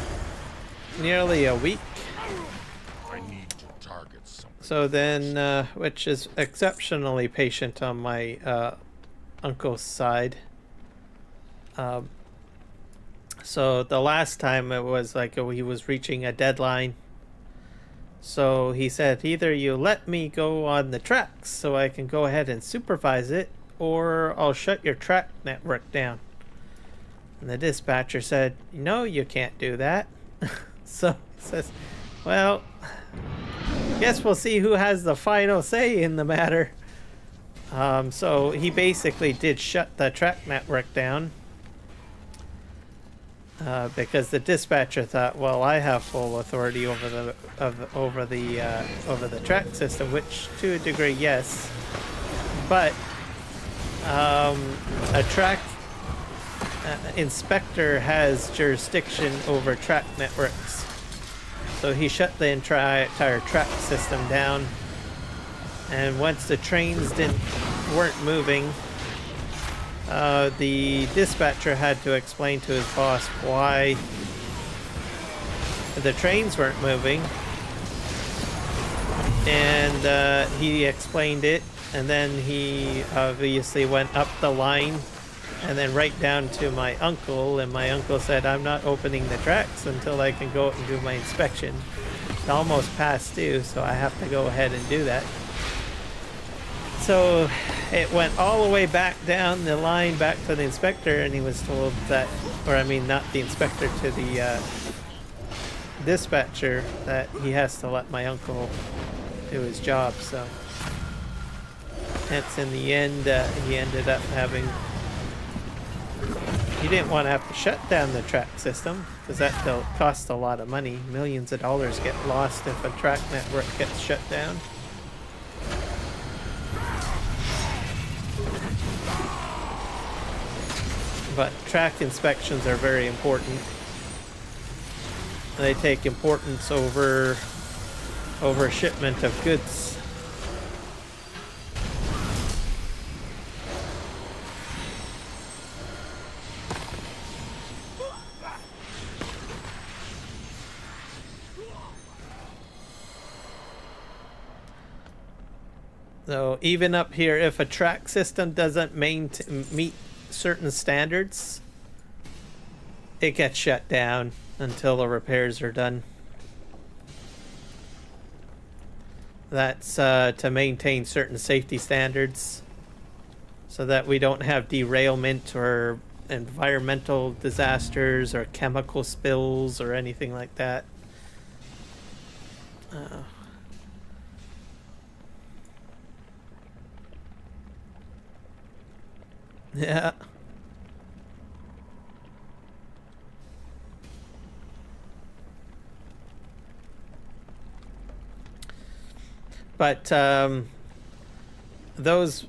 nearly a week. I need to target something. So then, which is exceptionally patient on my uncle's side. So the last time it was like he was reaching a deadline. So he said, either you let me go on the tracks so I can go ahead and supervise it, or I'll shut your track network down. And the dispatcher said, no, you can't do that. So he says, well, guess we'll see who has the final say in the matter. So he basically did shut the track network down. Because the dispatcher thought, well, I have full authority over the track system, which to a degree, yes, but a track inspector has jurisdiction over track networks. So he shut the entire track system down, and once the trains weren't moving, the dispatcher had to explain to his boss why the trains weren't moving, and he explained it, and then he obviously went up the line and then right down to my uncle, and my uncle said, I'm not opening the tracks until I can go out and do my inspection. It's almost past due, so I have to go ahead and do that. So it went all the way back down the line back to the inspector, and he was told that, or I mean not the inspector, to the dispatcher, that he has to let my uncle do his job. So hence in the end he ended up having, he didn't want to have to shut down the track system because that costs a lot of money. Millions of dollars get lost if a track network gets shut down. But track inspections are very important. They take importance over shipment of goods. So even up here, if a track system doesn't meet certain standards, it gets shut down until the repairs are done. That's to maintain certain safety standards so that we don't have derailment or environmental disasters or chemical spills or anything like that. Yeah. But those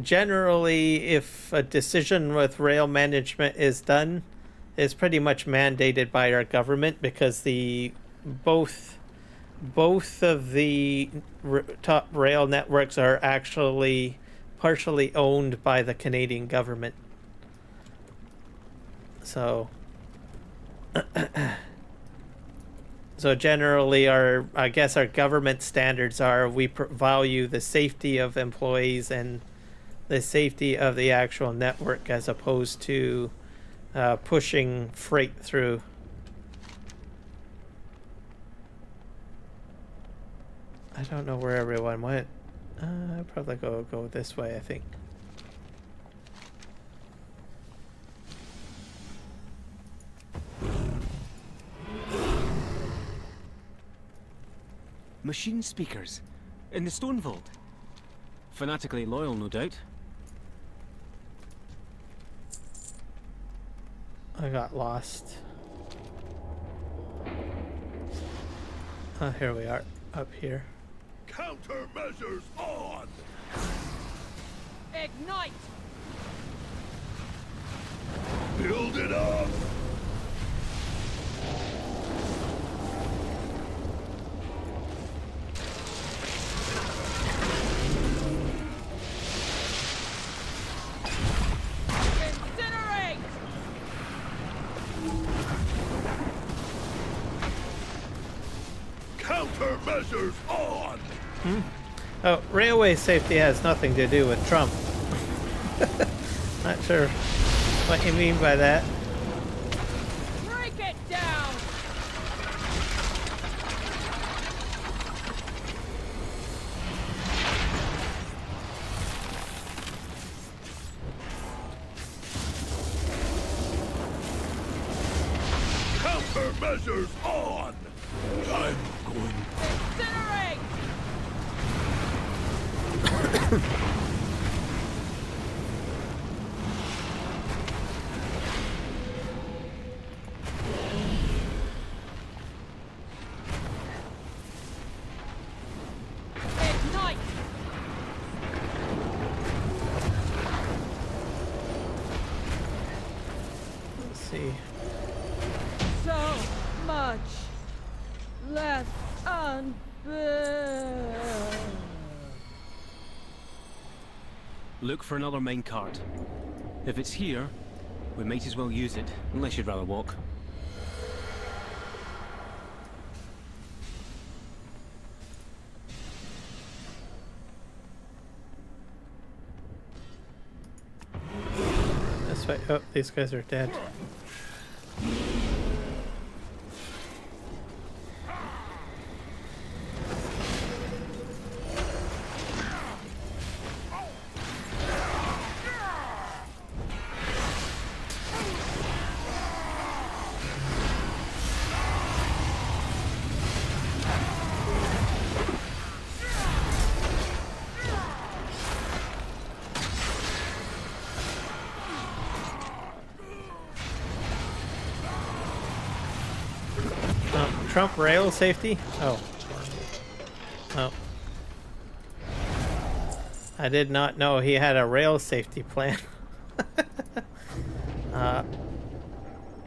generally, if a decision with rail management is done, is pretty much mandated by our government because the both of the top rail networks are actually partially owned by the Canadian government. So so generally I guess our government standards are we value the safety of employees and the safety of the actual network as opposed to pushing freight through. I don't know where everyone went. I'll probably go this way, I think. Machine speakers in the stone vault. Fanatically loyal, no doubt. I got lost. Here we are, up here. Countermeasures on! Ignite! Build it up! Incinerate! Countermeasures on! Oh, railway safety has nothing to do with Trump. Not sure what you mean by that. Break it down! Countermeasures on! I'm going... Incinerate! Ignite! Let's see. So much left unbuilt. Look for another minecart. If it's here, we might as well use it, unless you'd rather walk. This way. Oh, these guys are dead. Trump rail safety? Oh. Oh. I did not know he had a rail safety plan.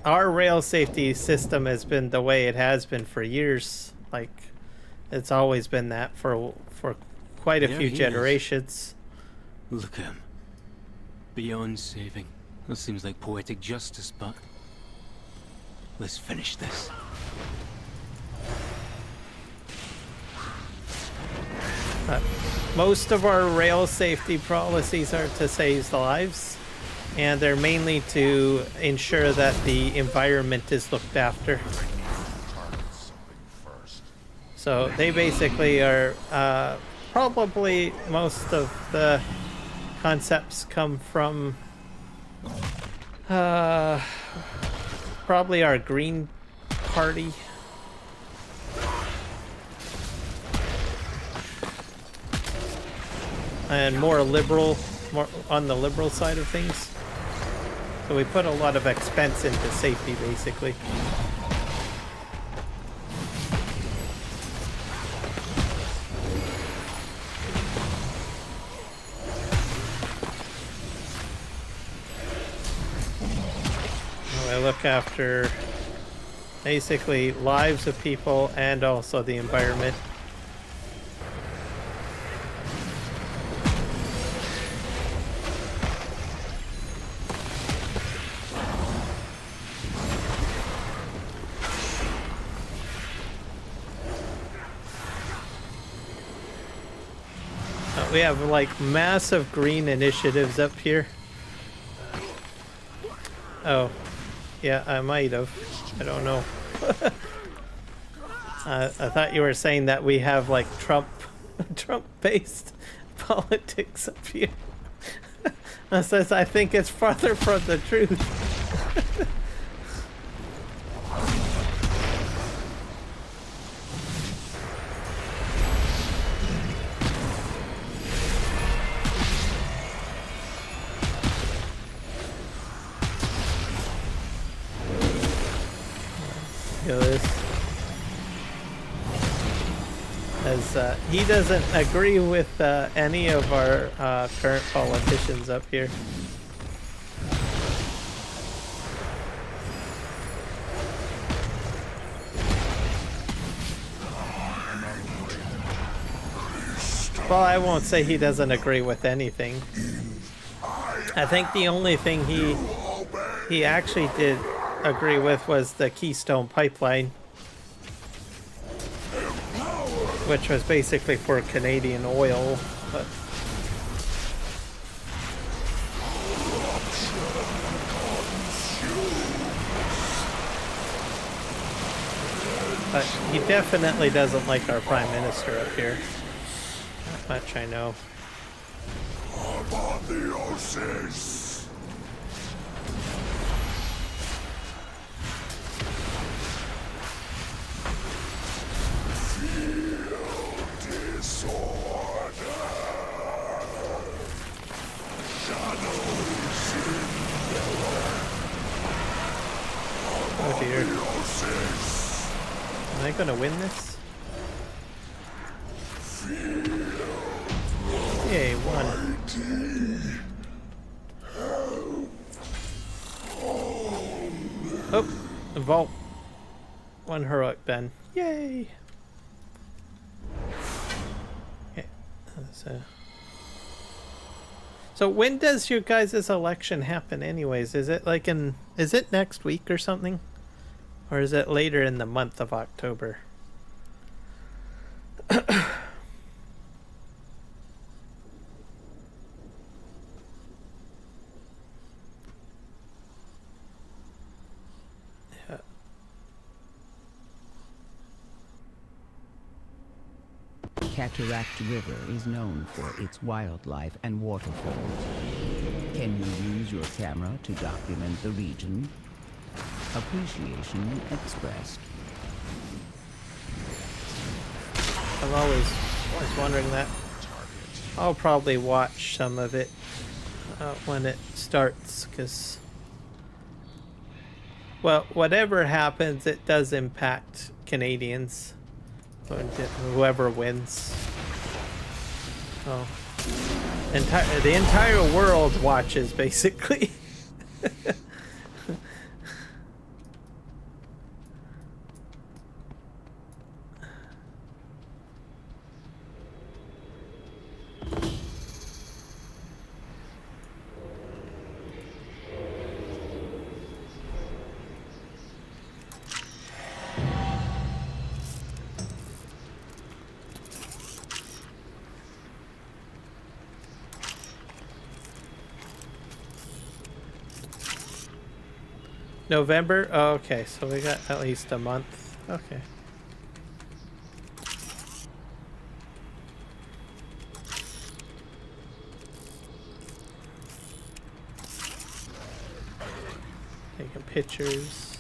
Our rail safety system has been the way it has been for years. Like, it's always been that for quite a There few he is. generations. Look at him. Beyond saving. That seems like poetic justice, but... let's finish this. Most of our rail safety policies are to save lives, and they're mainly to ensure that the environment is looked after. So they basically are probably most of the concepts come from probably our Green Party. and more liberal, more on the liberal side of things. So we put a lot of expense into safety, basically. I look after basically lives of people and also the environment. We have like massive green initiatives up here. Oh, yeah, I might have. I don't know. I thought you were saying that we have like Trump-based politics up here. Says I think it's farther from the truth. As he doesn't agree with any of our current politicians up here. Well, I won't say he doesn't agree with anything. I think the only thing he actually did agree with was the Keystone Pipeline, which was basically for Canadian oil, but he definitely doesn't like our Prime Minister up here. Not much I know. Oh dear. Am I gonna win this? Yay, won. Oh, the vault. One heroic then. Yay! Okay, so when does your guys' election happen anyways? Is it like is it next week or something? Or is it later in the month of October? Yeah. Cataract River is known for its wildlife and waterfalls. Can you use your camera to document the region? Appreciation expressed. I've always was wondering that. I'll probably watch some of it when it starts, because, well, whatever happens, it does impact Canadians. Whoever wins. Oh, the entire world watches, basically. November? Oh, okay, so we got at least a month. Okay. Taking pictures.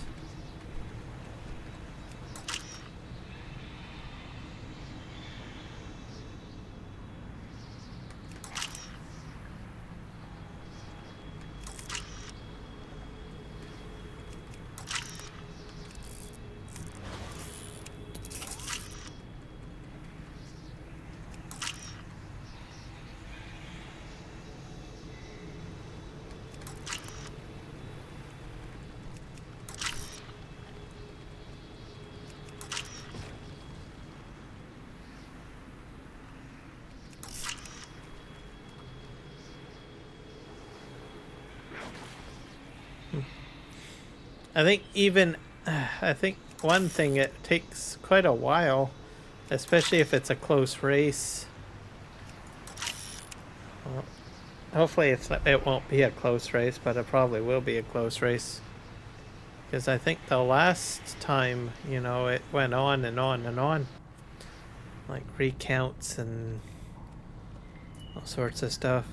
I think even, I think one thing, it takes quite a while, especially if it's a close race. Well, hopefully it won't be a close race, but it probably will be a close race. Because I think the last time, you know, it went on and on and on. Like recounts and all sorts of stuff.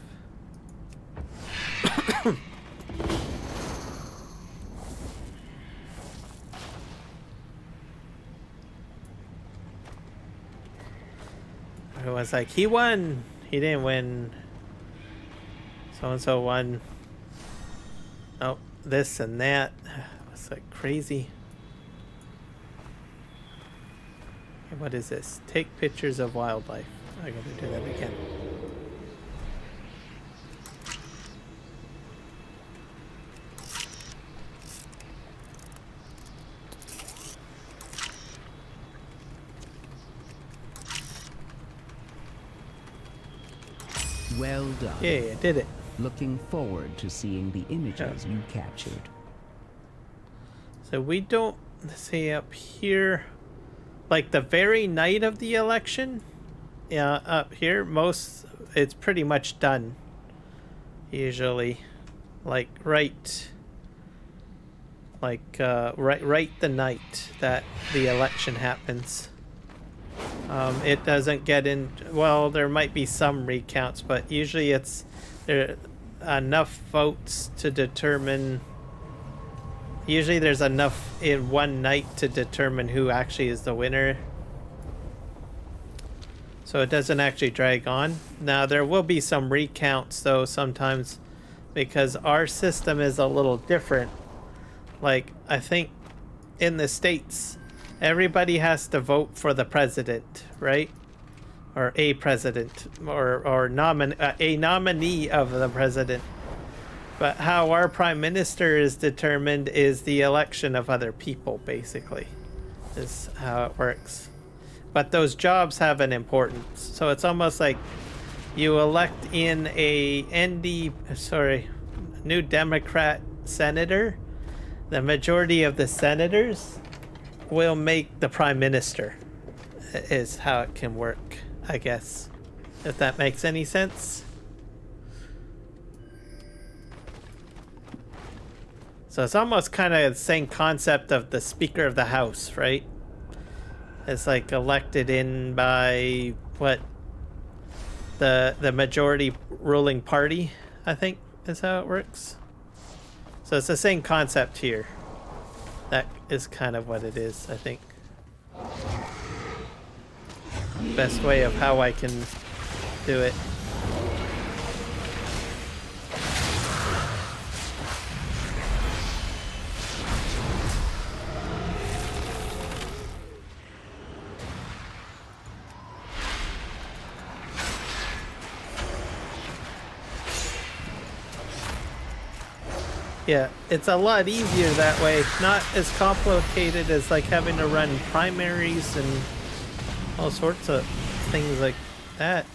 It was like, he won! He didn't win. So-and-so won. Oh, this and that. It's like crazy. Okay, what is this? Take pictures of wildlife. I gotta do that again. Well done. Yeah, I did it. Looking forward to seeing the images you captured. So we don't see up here, like the very night of the election. Yeah, up here, it's pretty much done. Usually, like right the night that the election happens. It doesn't get in. Well, there might be some recounts, but usually it's there enough votes to determine. Usually, there's enough in one night to determine who actually is the winner. So it doesn't actually drag on. Now there will be some recounts though sometimes, because our system is a little different. Like I think in the States, everybody has to vote for the president, right? Or a president, or a nominee of the president. But how our prime minister is determined is the election of other people, basically, is how it works. But those jobs have an importance. So it's almost like you elect in a New Democrat senator. The majority of the senators will make the prime minister, is how it can work, I guess. If that makes any sense. So it's almost kind of the same concept of the Speaker of the House, right? It's like elected in by what? The majority ruling party, I think, is how it works. So it's the same concept here. That is kind of what it is, I think. Best way of how I can do it. Yeah, it's a lot easier that way. Not as complicated as like having to run primaries and all sorts of things like that.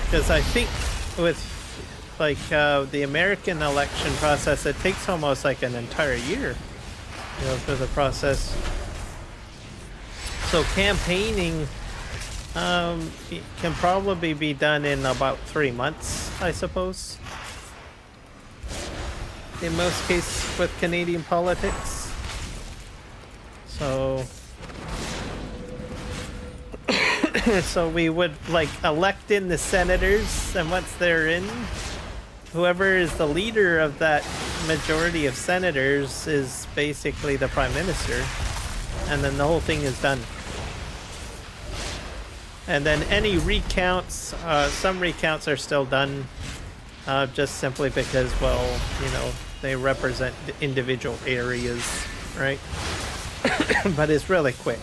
Because I think with like the American election process, it takes almost like an entire year, you know, for the process. So campaigning can probably be done in about 3 months, I suppose. In most cases with Canadian politics. So so we would like elect in the senators, and once they're in, whoever is the leader of that majority of senators is basically the prime minister, and then the whole thing is done. And then any recounts, some recounts are still done, just simply because, well, you know, they represent individual areas, right? But it's really quick.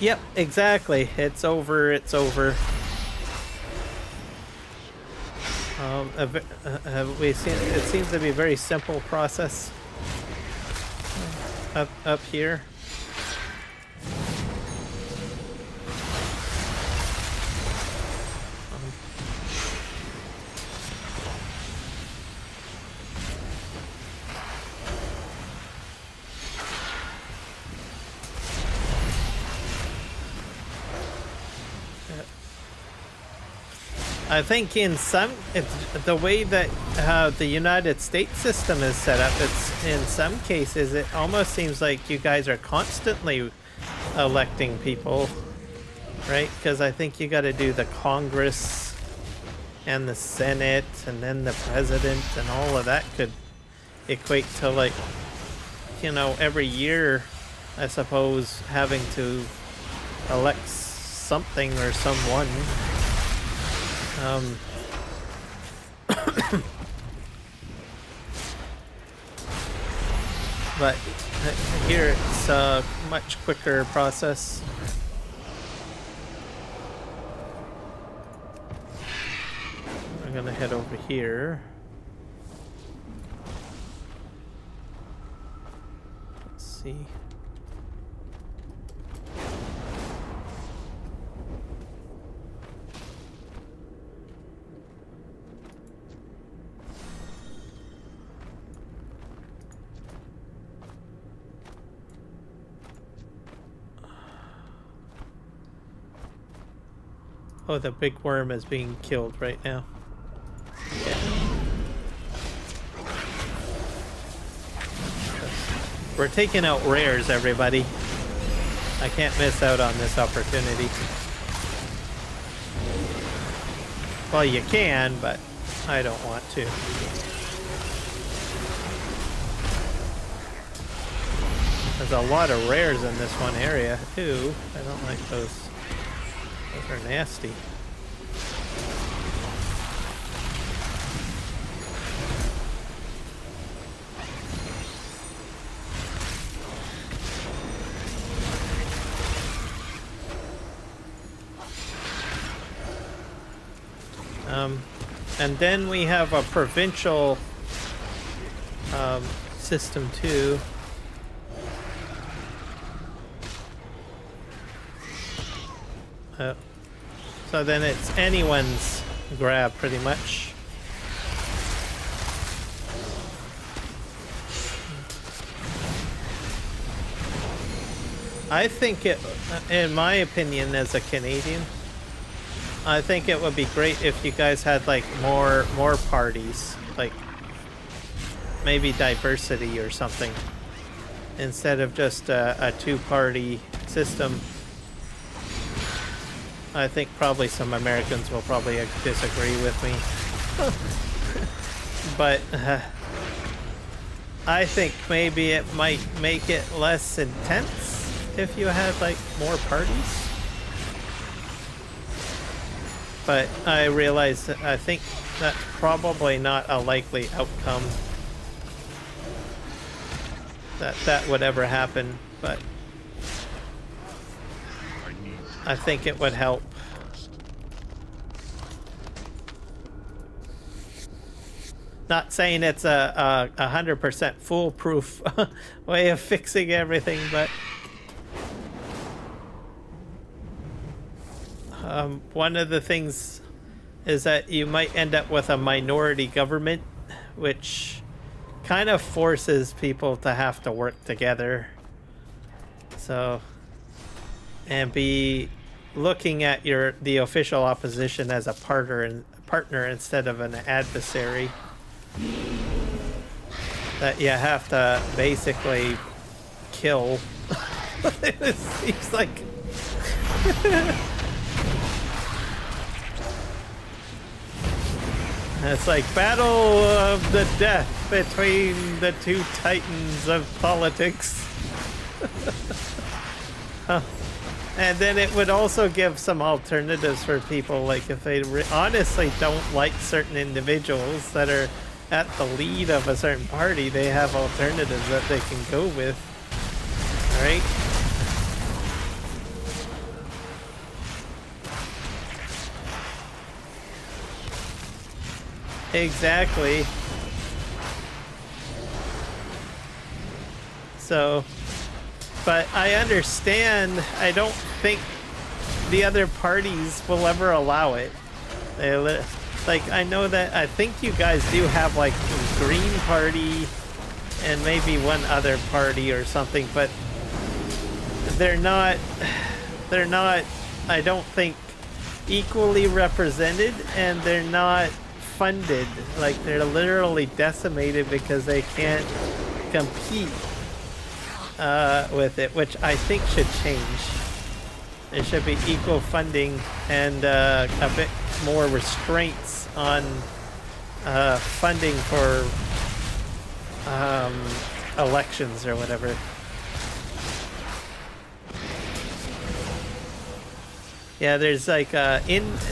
Yep, exactly. It's over. It's over. We seen it seems to be a very simple process up here. I think in some, the way that the United States system is set up, it's in some cases it almost seems like you guys are constantly electing people, right? Because I think you got to do the Congress and the Senate and then the president, and all of that could equate to, like, you know, every year, I suppose, having to elect something or someone. But here it's a much quicker process. We're gonna head over here. Let's see. Oh, the big worm is being killed right now. Yeah. We're taking out rares, everybody. I can't miss out on this opportunity. Well, you can, but I don't want to. There's a lot of rares in this one area, too. I don't like those. Those are nasty. And then we have a provincial system too. So then it's anyone's grab, pretty much. I think it, in my opinion, as a Canadian, I think it would be great if you guys had like more parties, like maybe diversity or something, instead of just a two-party system. I think probably some Americans will probably disagree with me. But I think maybe it might make it less intense if you had like more parties. But I realize that I think that's probably not a likely outcome that would ever happen, but I think it would help. Not saying it's a 100% foolproof way of fixing everything, but one of the things is that you might end up with a minority government, which kind of forces people to have to work together. So, and be looking at the official opposition as a partner instead of an adversary. That you have to basically kill. It seems like it's like battle of the death between the two titans of politics. And then it would also give some alternatives for people, like if they honestly don't like certain individuals that are at the lead of a certain party, they have alternatives that they can go with, right? Exactly. So, but I understand. I don't think the other parties will ever allow it. Like, I know that, I think you guys do have like a Green Party and maybe one other party or something, but they're not, I don't think, equally represented, and they're not funded. Like, they're literally decimated because they can't compete with it, which I think should change. There should be equal funding and a bit more restraints on funding for elections or whatever. Yeah, there's like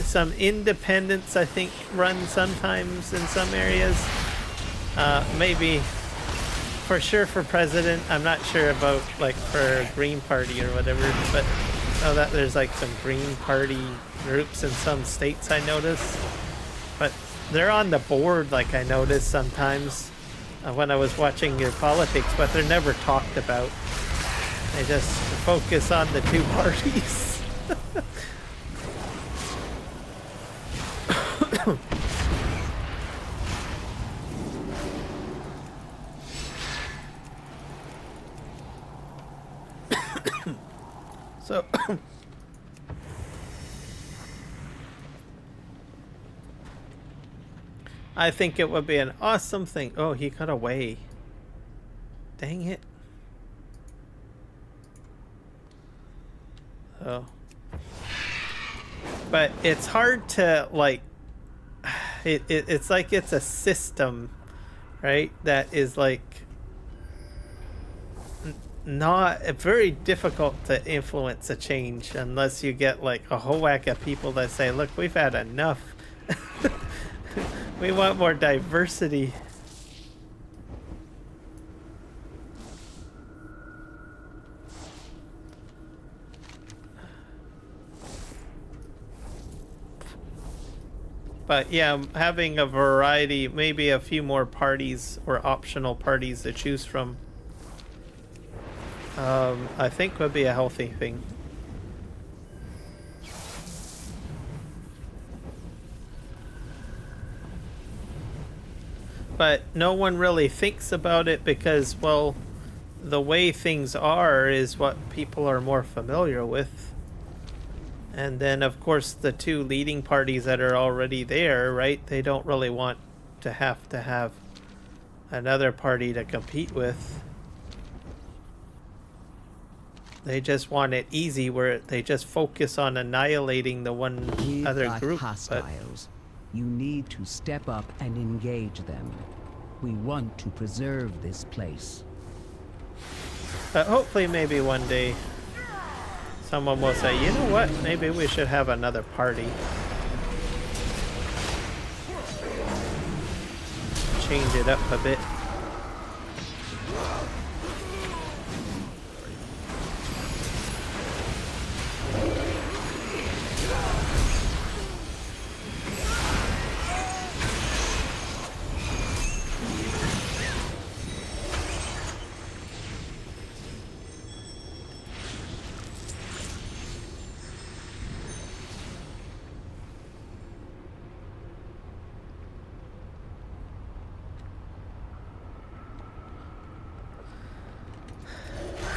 some independents, I think, run sometimes in some areas. Maybe for sure for president. I'm not sure about like for Green Party or whatever, but know that there's like some Green Party groups in some states, I notice. But they're on the board, like I noticed sometimes when I was watching your politics, but they're never talked about. They just focus on the two parties. So I think it would be an awesome thing. Oh, he got away. Dang it. Oh. But it's hard to like it's like it's a system, right? That is like not very difficult to influence a change unless you get like a whole whack of people that say, look, we've had enough. We want more diversity. But yeah, having a variety, maybe a few more parties or optional parties to choose from, I think would be a healthy thing. But no one really thinks about it because, well, the way things are is what people are more familiar with. And then, of course, the two leading parties that are already there, right? They don't really want to have another party to compete with. They just want it easy, where they just focus on annihilating the one other group. Hostiles. You need to step up and engage them. We want to preserve this place. But hopefully, maybe one day, someone will say, you know what, maybe we should have another party. Change it up a bit.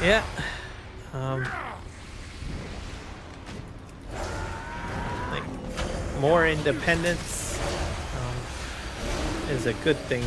Yeah. Like more independence is a good thing.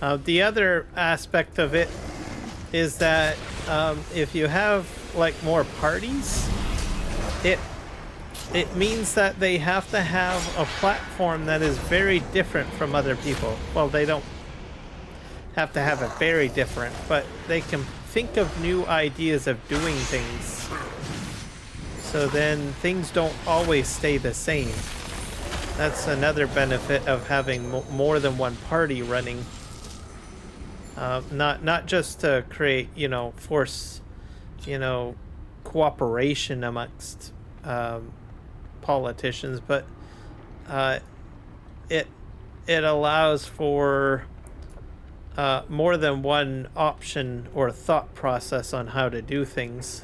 The other aspect of it is that if you have like more parties, it means that they have to have a platform that is very different from other people. Well, they don't have to have it very different, but they can think of new ideas of doing things. So then things don't always stay the same. That's another benefit of having more than one party running. Not just to create, you know, force, you know, cooperation amongst politicians, but it allows for more than one option or thought process on how to do things.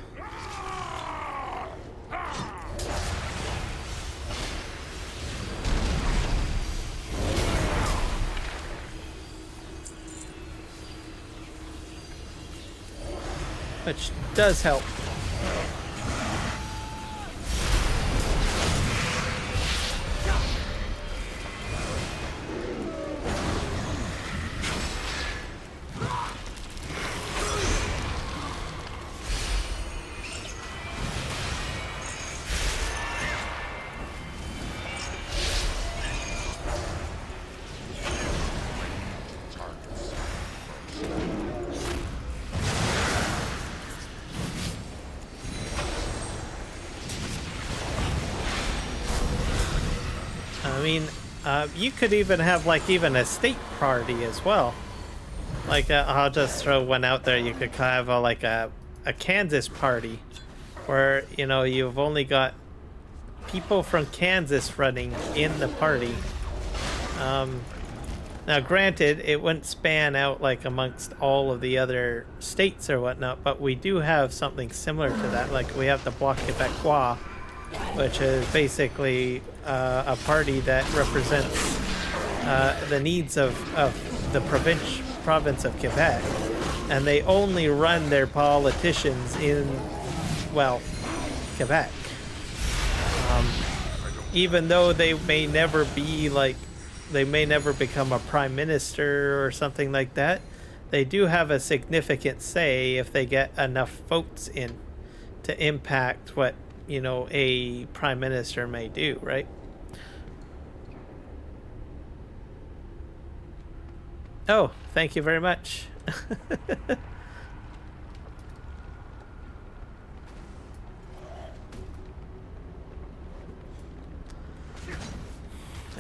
Which does help. I mean, you could even have like even a state party as well. Like I'll just throw one out there. You could have like a Kansas party, where you know you've only got people from Kansas running in the party. Now, granted, it wouldn't span out like amongst all of the other states or whatnot, but we do have something similar to that. Like we have the Bloc Québécois, which is basically a party that represents the needs of the province of Quebec, and they only run their politicians in, well, Quebec. Even though they may never be like, they may never become a prime minister or something like that, they do have a significant say if they get enough votes in to impact what, you know, a prime minister may do, right? Oh, thank you very much.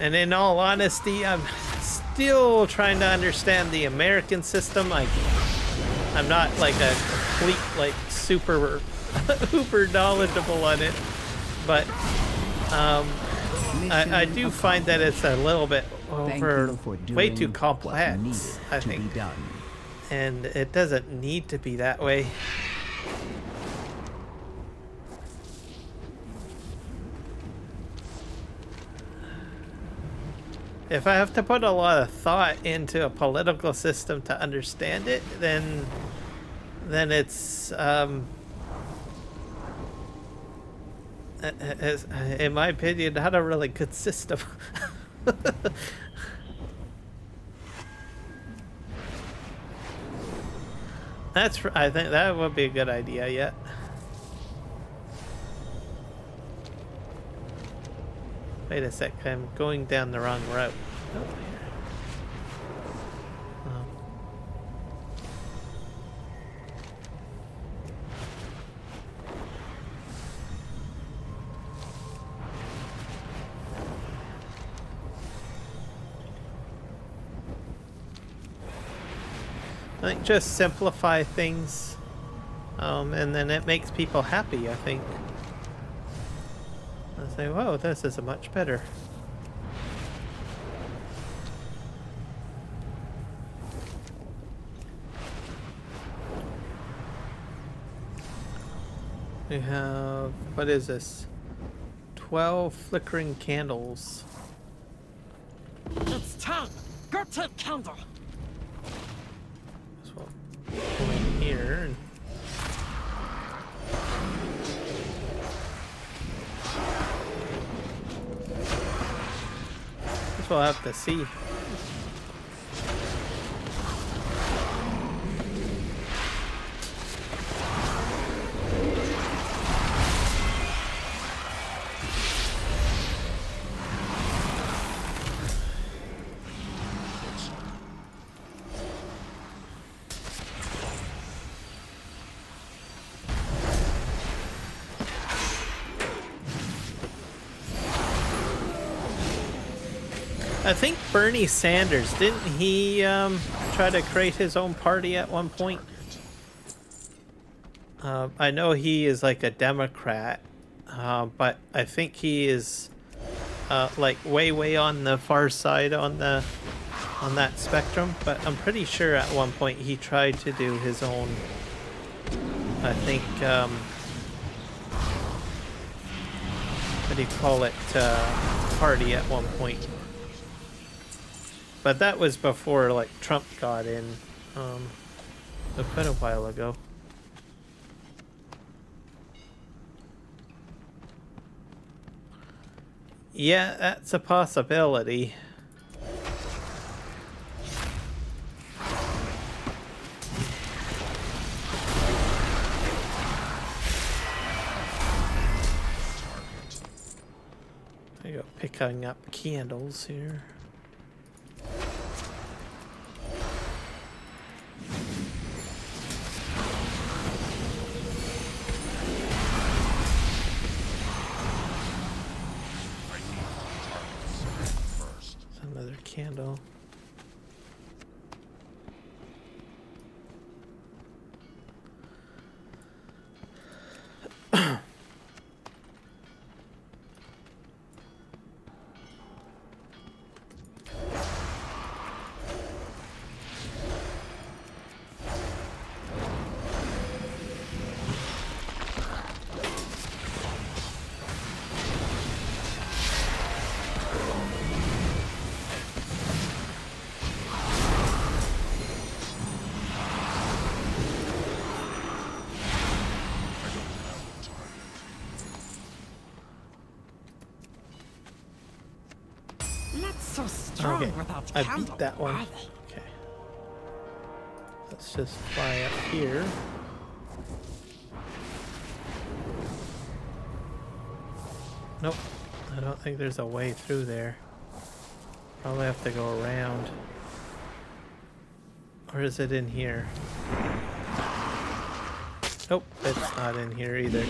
And in all honesty, I'm still trying to understand the American system. I'm not like a complete, like, super uber knowledgeable on it, but I do find that it's a little bit way too complex, I think, and it doesn't need to be that way. If I have to put a lot of thought into a political system to understand it, then it's in my opinion, not a really good system. I think that would be a good idea, yeah. Wait a sec, I'm going down the wrong route. Oh, I think just simplify things, and then it makes people happy, I think. I say, whoa, this is much better. We have, what is this? 12 flickering candles. It's time! Get to counter! So we'll go in here and we'll have to see. I think Bernie Sanders, didn't he try to create his own party at one point? I know he is like a Democrat, but I think he is like way on the far side on that spectrum. But I'm pretty sure at one point he tried to do his own, I think, what do you call it, party at one point. But that was before like Trump got in, quite a while ago. Yeah, that's a possibility. I go picking up candles here. Another candle. So strong Okay, without I candle, beat that one. are they? Okay. Let's just fly up here. Nope. I don't think there's a way through there. Probably have to go around. Or is it in here? Nope, it's not in here either.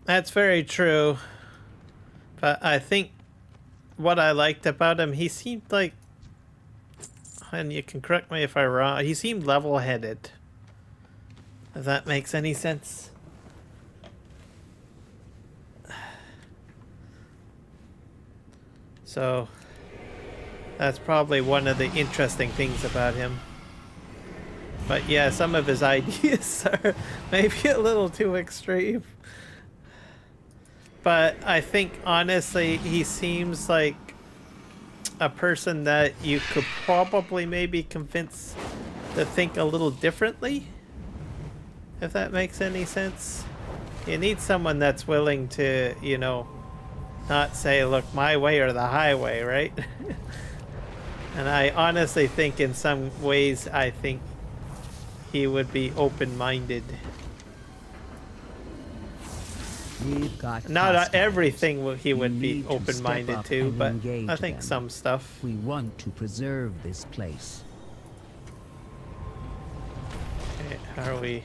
That's very true. But I think what I liked about him, he seemed like, and you can correct me if I'm wrong, he seemed level-headed. If that makes any sense. So, that's probably one of the interesting things about him. But yeah, some of his ideas are maybe a little too extreme. But I think, honestly, he seems like a person that you could probably maybe convince to think a little differently. If that makes any sense. You need someone that's willing to, you know, not say, look, my way or the highway, right? And I honestly think in some ways, I think he would be open-minded. We've got Not everything he would be need to open-minded step up to, and but engage I think them. some stuff. We want to preserve this place. Okay, how are we?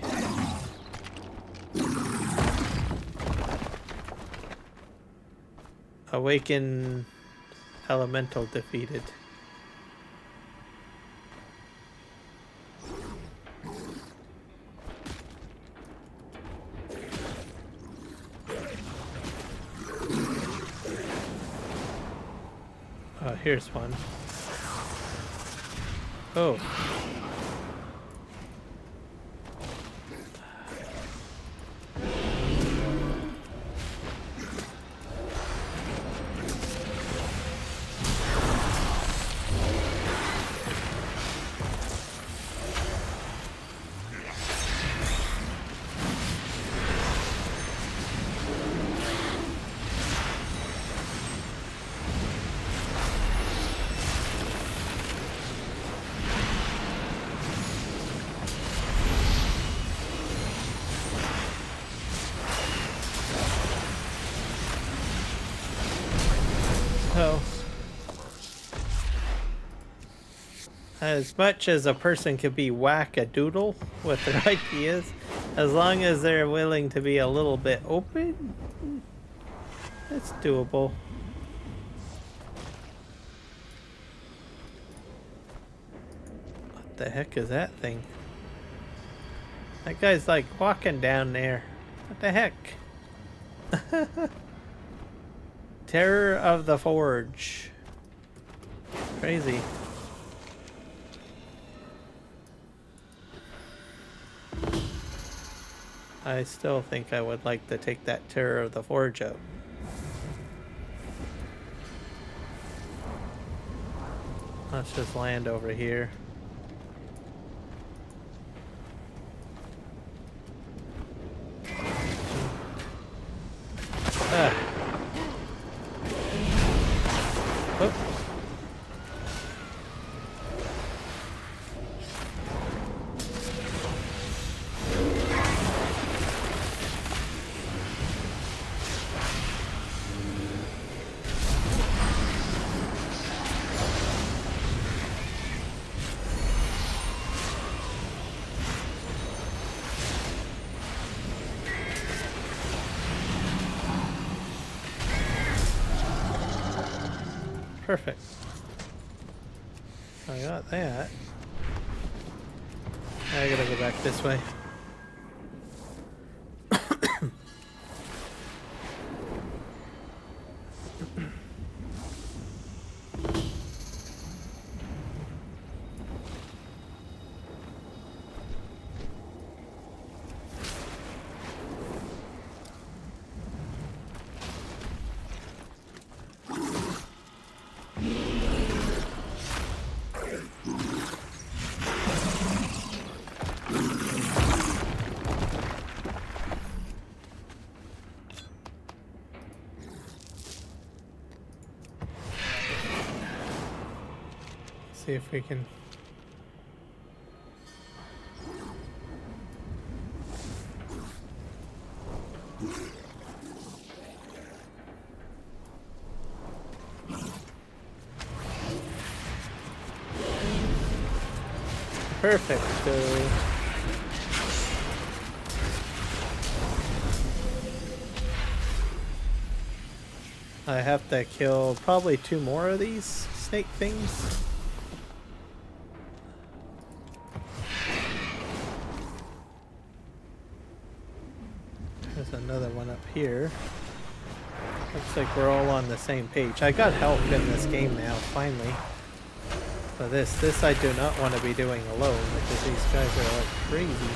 Awaken elemental defeated. Oh, here's one. Oh. As much as a person could be whack-a-doodle with their ideas, as long as they're willing to be a little bit open, it's doable. What the heck is that thing? That guy's like walking down there. What the heck? Terror of the Forge. Crazy. I still think I would like to take that Terror of the Forge out. Let's just land over here. Ah. Whoop. Perfect. I got that. I gotta go back this way. See if we can. Perfect. I have to kill probably 2 more of these snake things. There's another one up here. Looks like we're all on the same page. I got help in this game now, finally. But this I do not want to be doing alone because these guys are like crazy.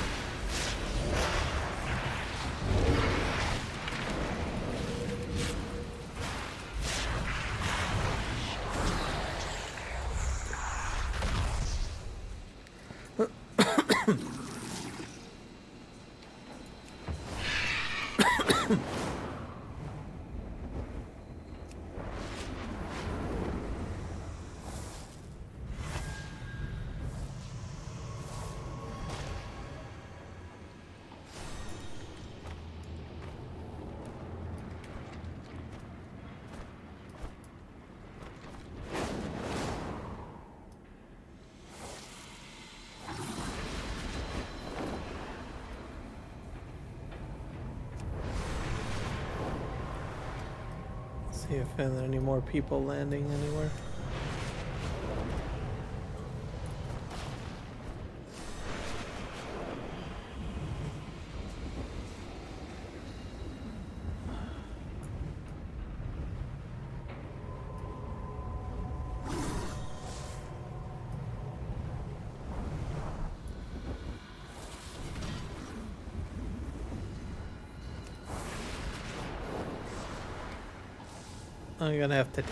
See if there are any more people landing anywhere.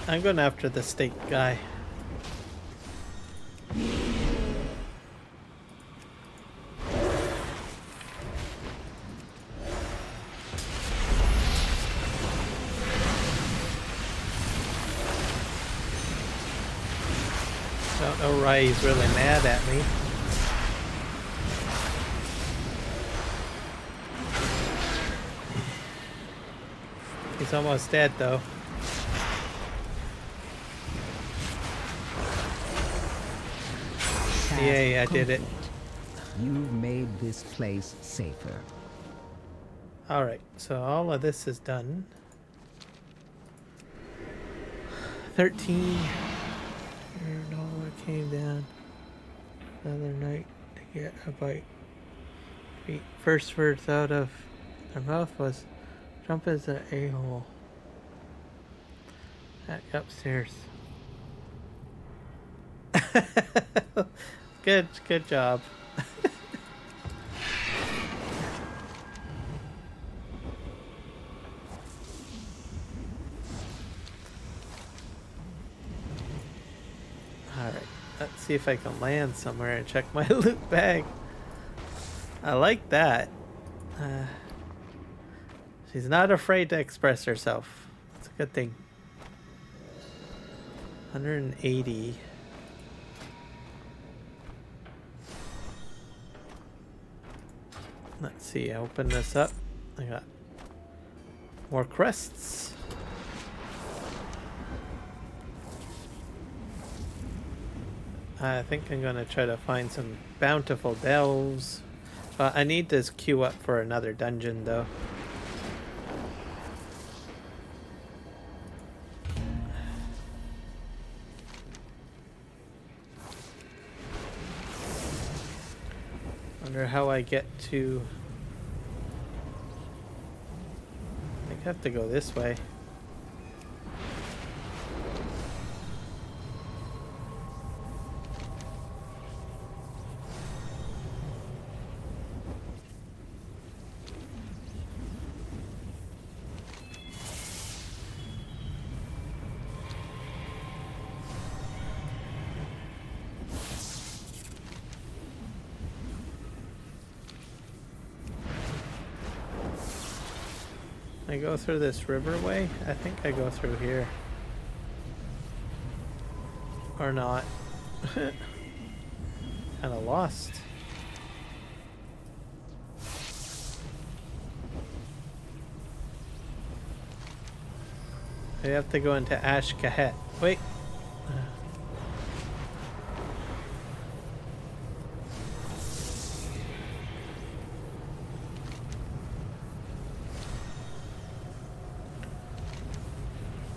I'm going after the stake guy. Don't know why he's really mad at me. He's almost dead though. Task Yay, I did it. complete. You've made this place safer. Alright, so all of this is done. 13. I came down the other night to get a bite. The first words out of their mouth was, "Trump is an a-hole." Back upstairs. Good job. Alright, let's see if I can land somewhere and check my loot bag. I like that. She's not afraid to express herself. It's a good thing. 180. Let's see, I open this up. I got more crests. I think I'm gonna try to find some bountiful delves. I need this queue up for another dungeon though. Wonder how I get to... I think I have to go this way. I go through this riverway? I think I go through here. Or not. Kinda lost. I have to go into Ash Kahet. Wait.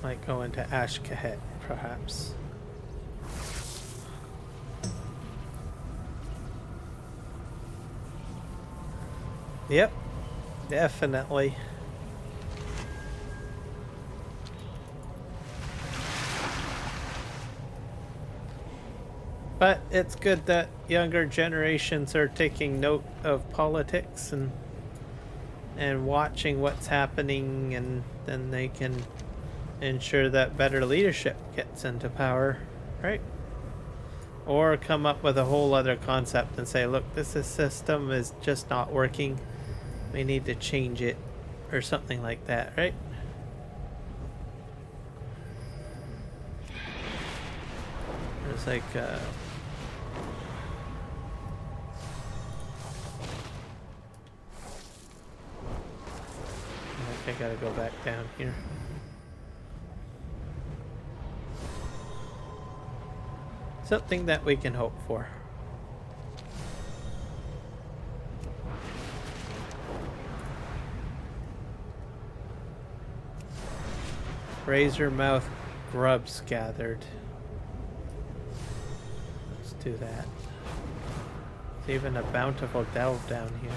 Might go into Ash Kahet, perhaps. Yep, definitely. But it's good that younger generations are taking note of politics and watching what's happening, and then they can ensure that better leadership gets into power, right? Or come up with a whole other concept and say, look, this system is just not working. We need to change it, or something like that, right? There's like I think I gotta go back down here. Something that we can hope for. Razor mouth grubs gathered. Let's do that. There's even a bountiful delve down here.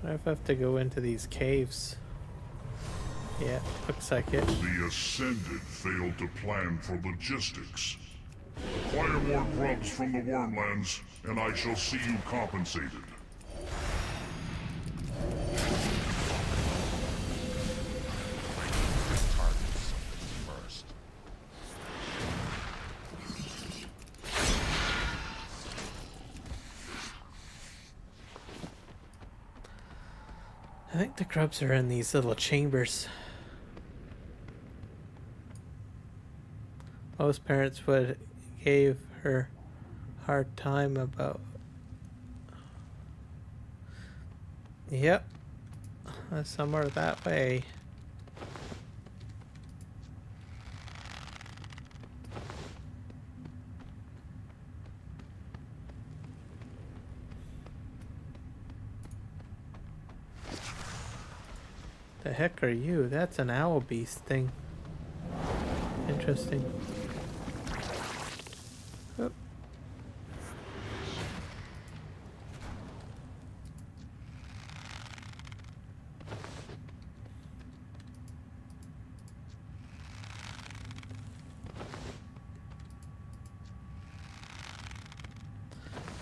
I have to go into these caves. Yeah, looks like it. The Ascended failed to plan for logistics. Acquire more grubs from the Wormlands, and I shall see you compensated. I think the grubs are in these little chambers. Most parents would gave her hard time about. Yep, somewhere that way. The heck are you? That's an owl beast thing. Interesting. Oh.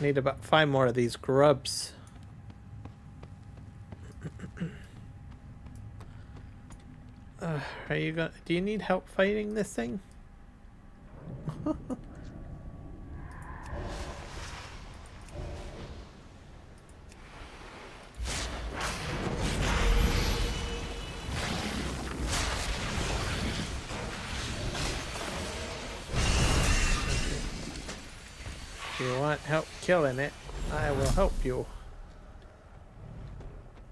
Need about 5 more of these grubs. Are you gonna? Do you need help fighting this thing? If you want help killing it, I will help you.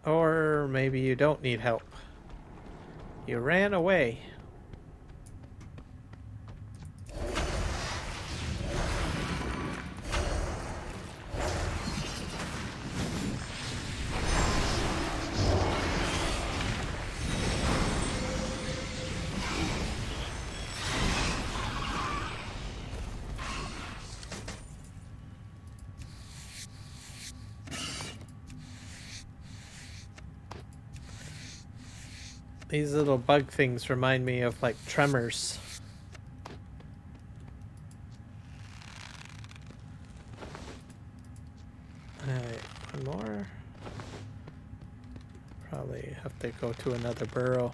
Or maybe you don't need help. You ran away. These little bug things remind me of like tremors. Alright, one more. Probably have to go to another burrow.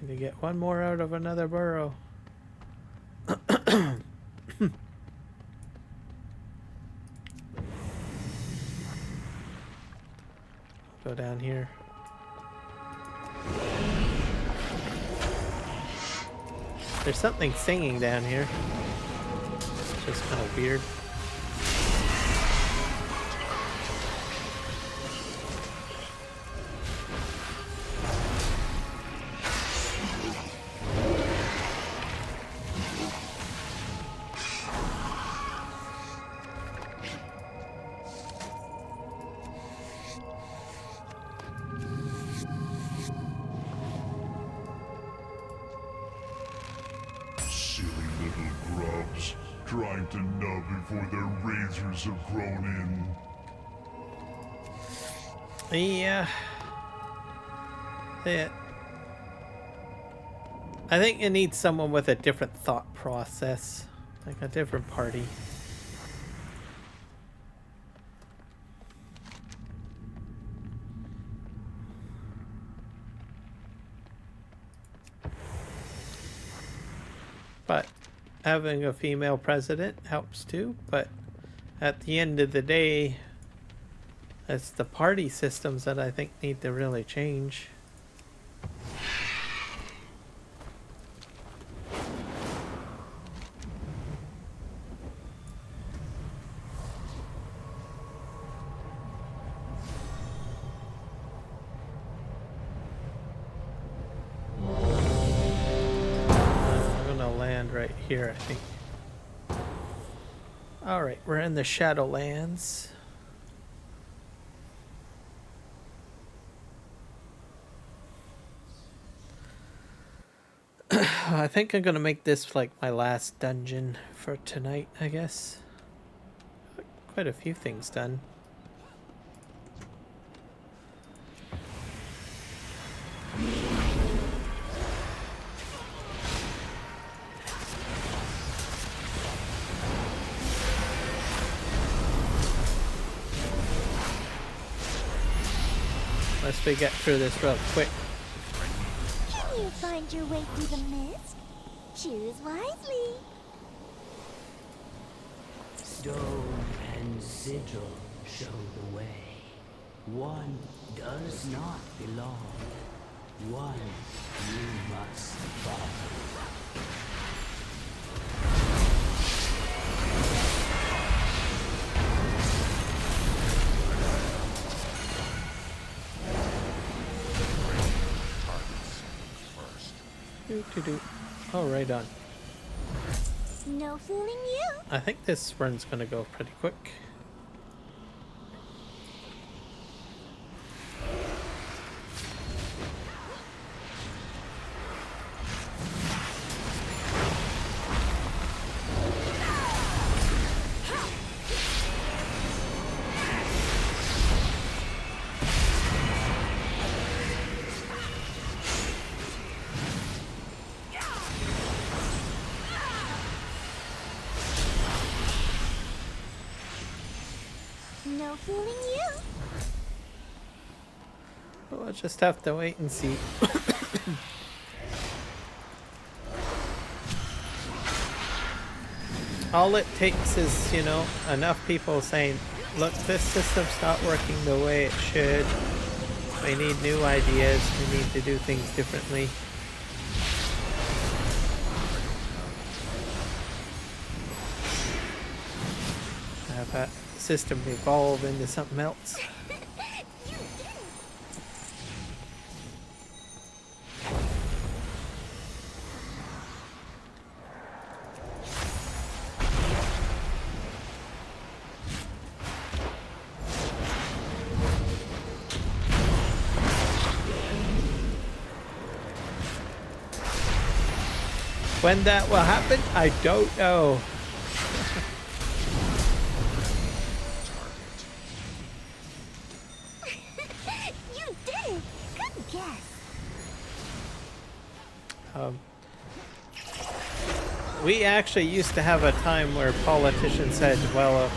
Need to get one more out of another burrow. Go down here. There's something singing down here. It's just kind of weird. Trying to nub before their razors have grown in. Yeah. I think it needs someone with a different thought process. Like a different party. But having a female president helps too, but at the end of the day, it's the party systems that I think need to really change. Right here, I think. Alright, we're in the Shadowlands. I think I'm gonna make this like my last dungeon for tonight, I guess. Quite a few things done. unless we get through this real quick. Can you find your way through the mist? Choose wisely. Stone and sigil show the way. One does not belong. One you must follow. Oh, right on. No fooling you. I think this run's gonna go pretty quick. No fooling you. We'll just have to wait and see. All it takes is, you know, enough people saying, look, this system's not working the way it should. We need new ideas. We need to do things differently. Have that system evolve into something else. When that will happen, I don't know. You did it. Good guess. We actually used to have a time where politicians said, well,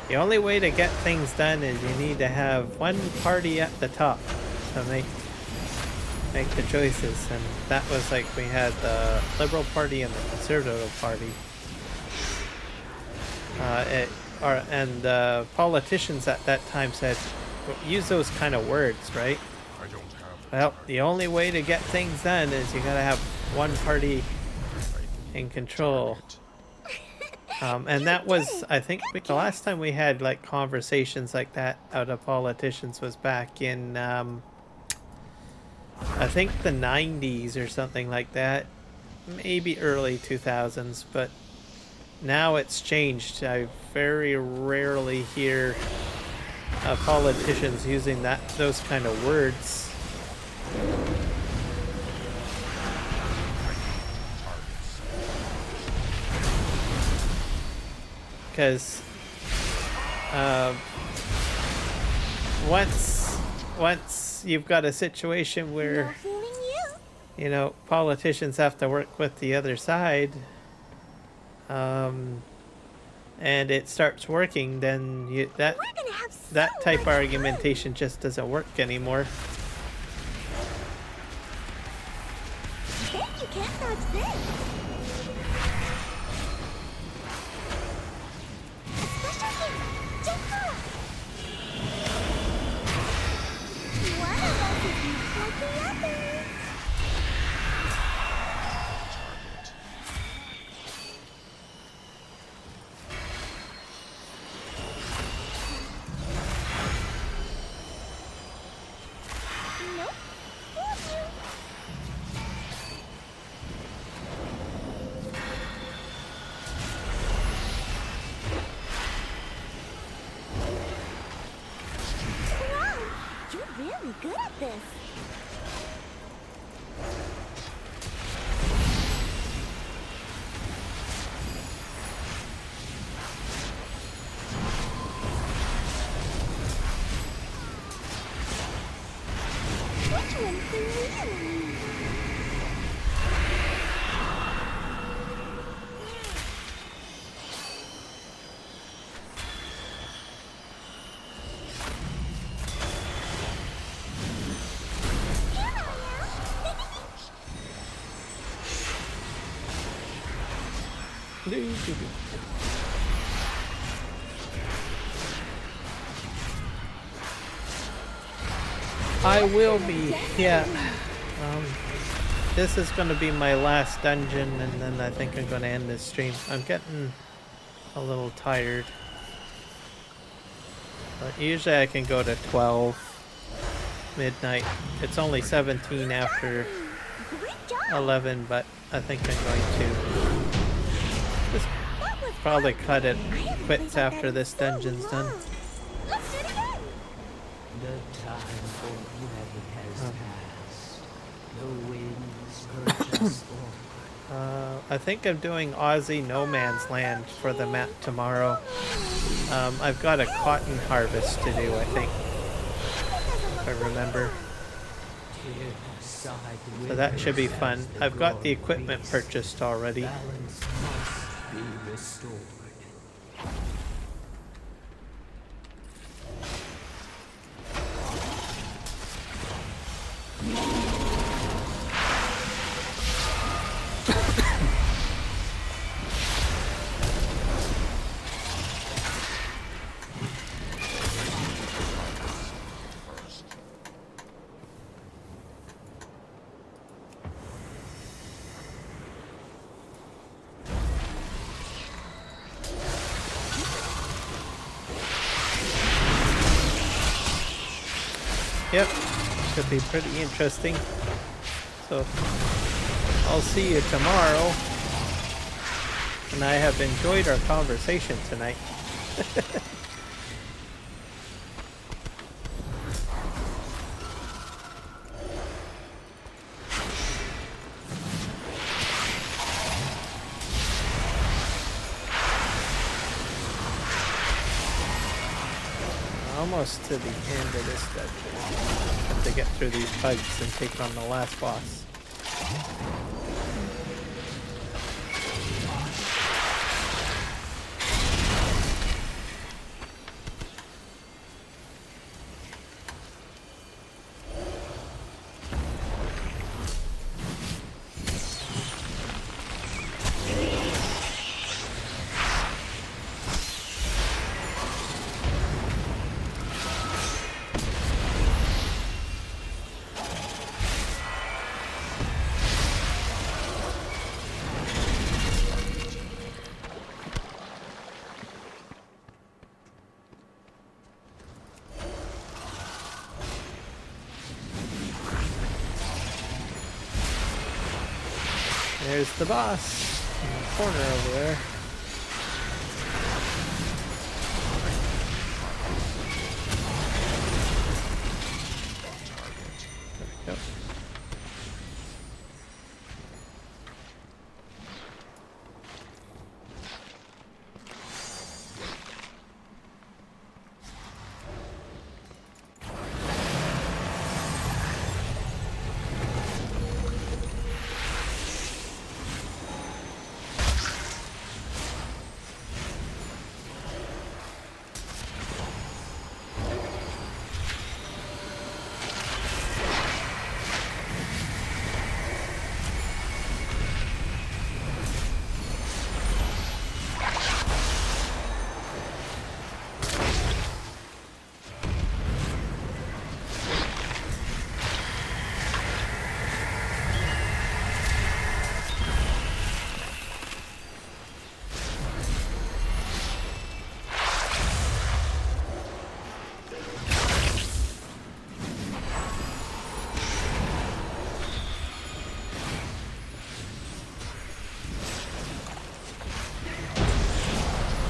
the only way to get things done is you need to have one party at the top to make the choices, and that was like we had the Liberal Party and the Conservative Party. And politicians at that time said, use those kind of words, right? Well, the only way to get things done is you gotta have one party in control. And that was, I think, the last time we had like conversations like that out of politicians was back in, I think the 90s or something like that. Maybe early 2000s, but now it's changed. I very rarely hear politicians using those kind of words. Because once you've got a situation where, you know, politicians have to work with the other side, and it starts working, then that type of argumentation just doesn't work anymore. Hey, you can't dodge this. Good at this. Which one's the real? I will be, yeah. This is going to be my last dungeon, and then I think I'm going to end this stream. I'm getting a little tired. But usually I can go to 12 midnight. It's only 17 after 11, but I think I'm going to just probably cut it quits after this dungeon's done. Let's do it again. The time for play has passed. The winds urge us forward. I think I'm doing Aussie No Man's Land for the map tomorrow. I've got a cotton harvest to do, I think, if I remember. So that should be fun. I've got the equipment purchased already. Balance must be restored. Yep, should be pretty interesting. So, I'll see you tomorrow. And I have enjoyed our conversation tonight. Almost to the end of this dungeon. Have to get through these bugs and take on the last boss. There's the boss in the corner over there. There we go.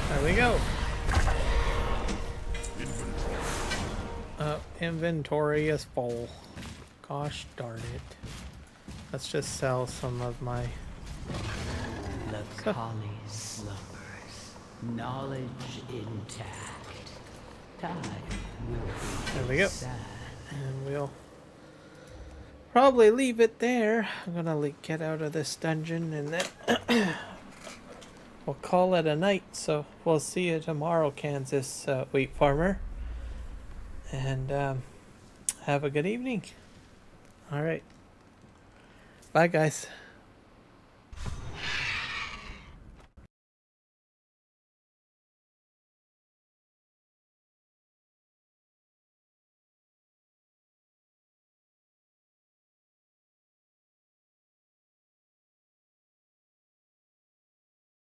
There we go. Inventory is full. Gosh darn it. Let's just sell some of my... The collie slumbers, knowledge intact. Time will be There we go. sad. And we'll probably leave it there. I'm gonna get out of this dungeon and then we'll call it a night. So we'll see you tomorrow, Kansas wheat farmer. And have a good evening. All right. Bye, guys.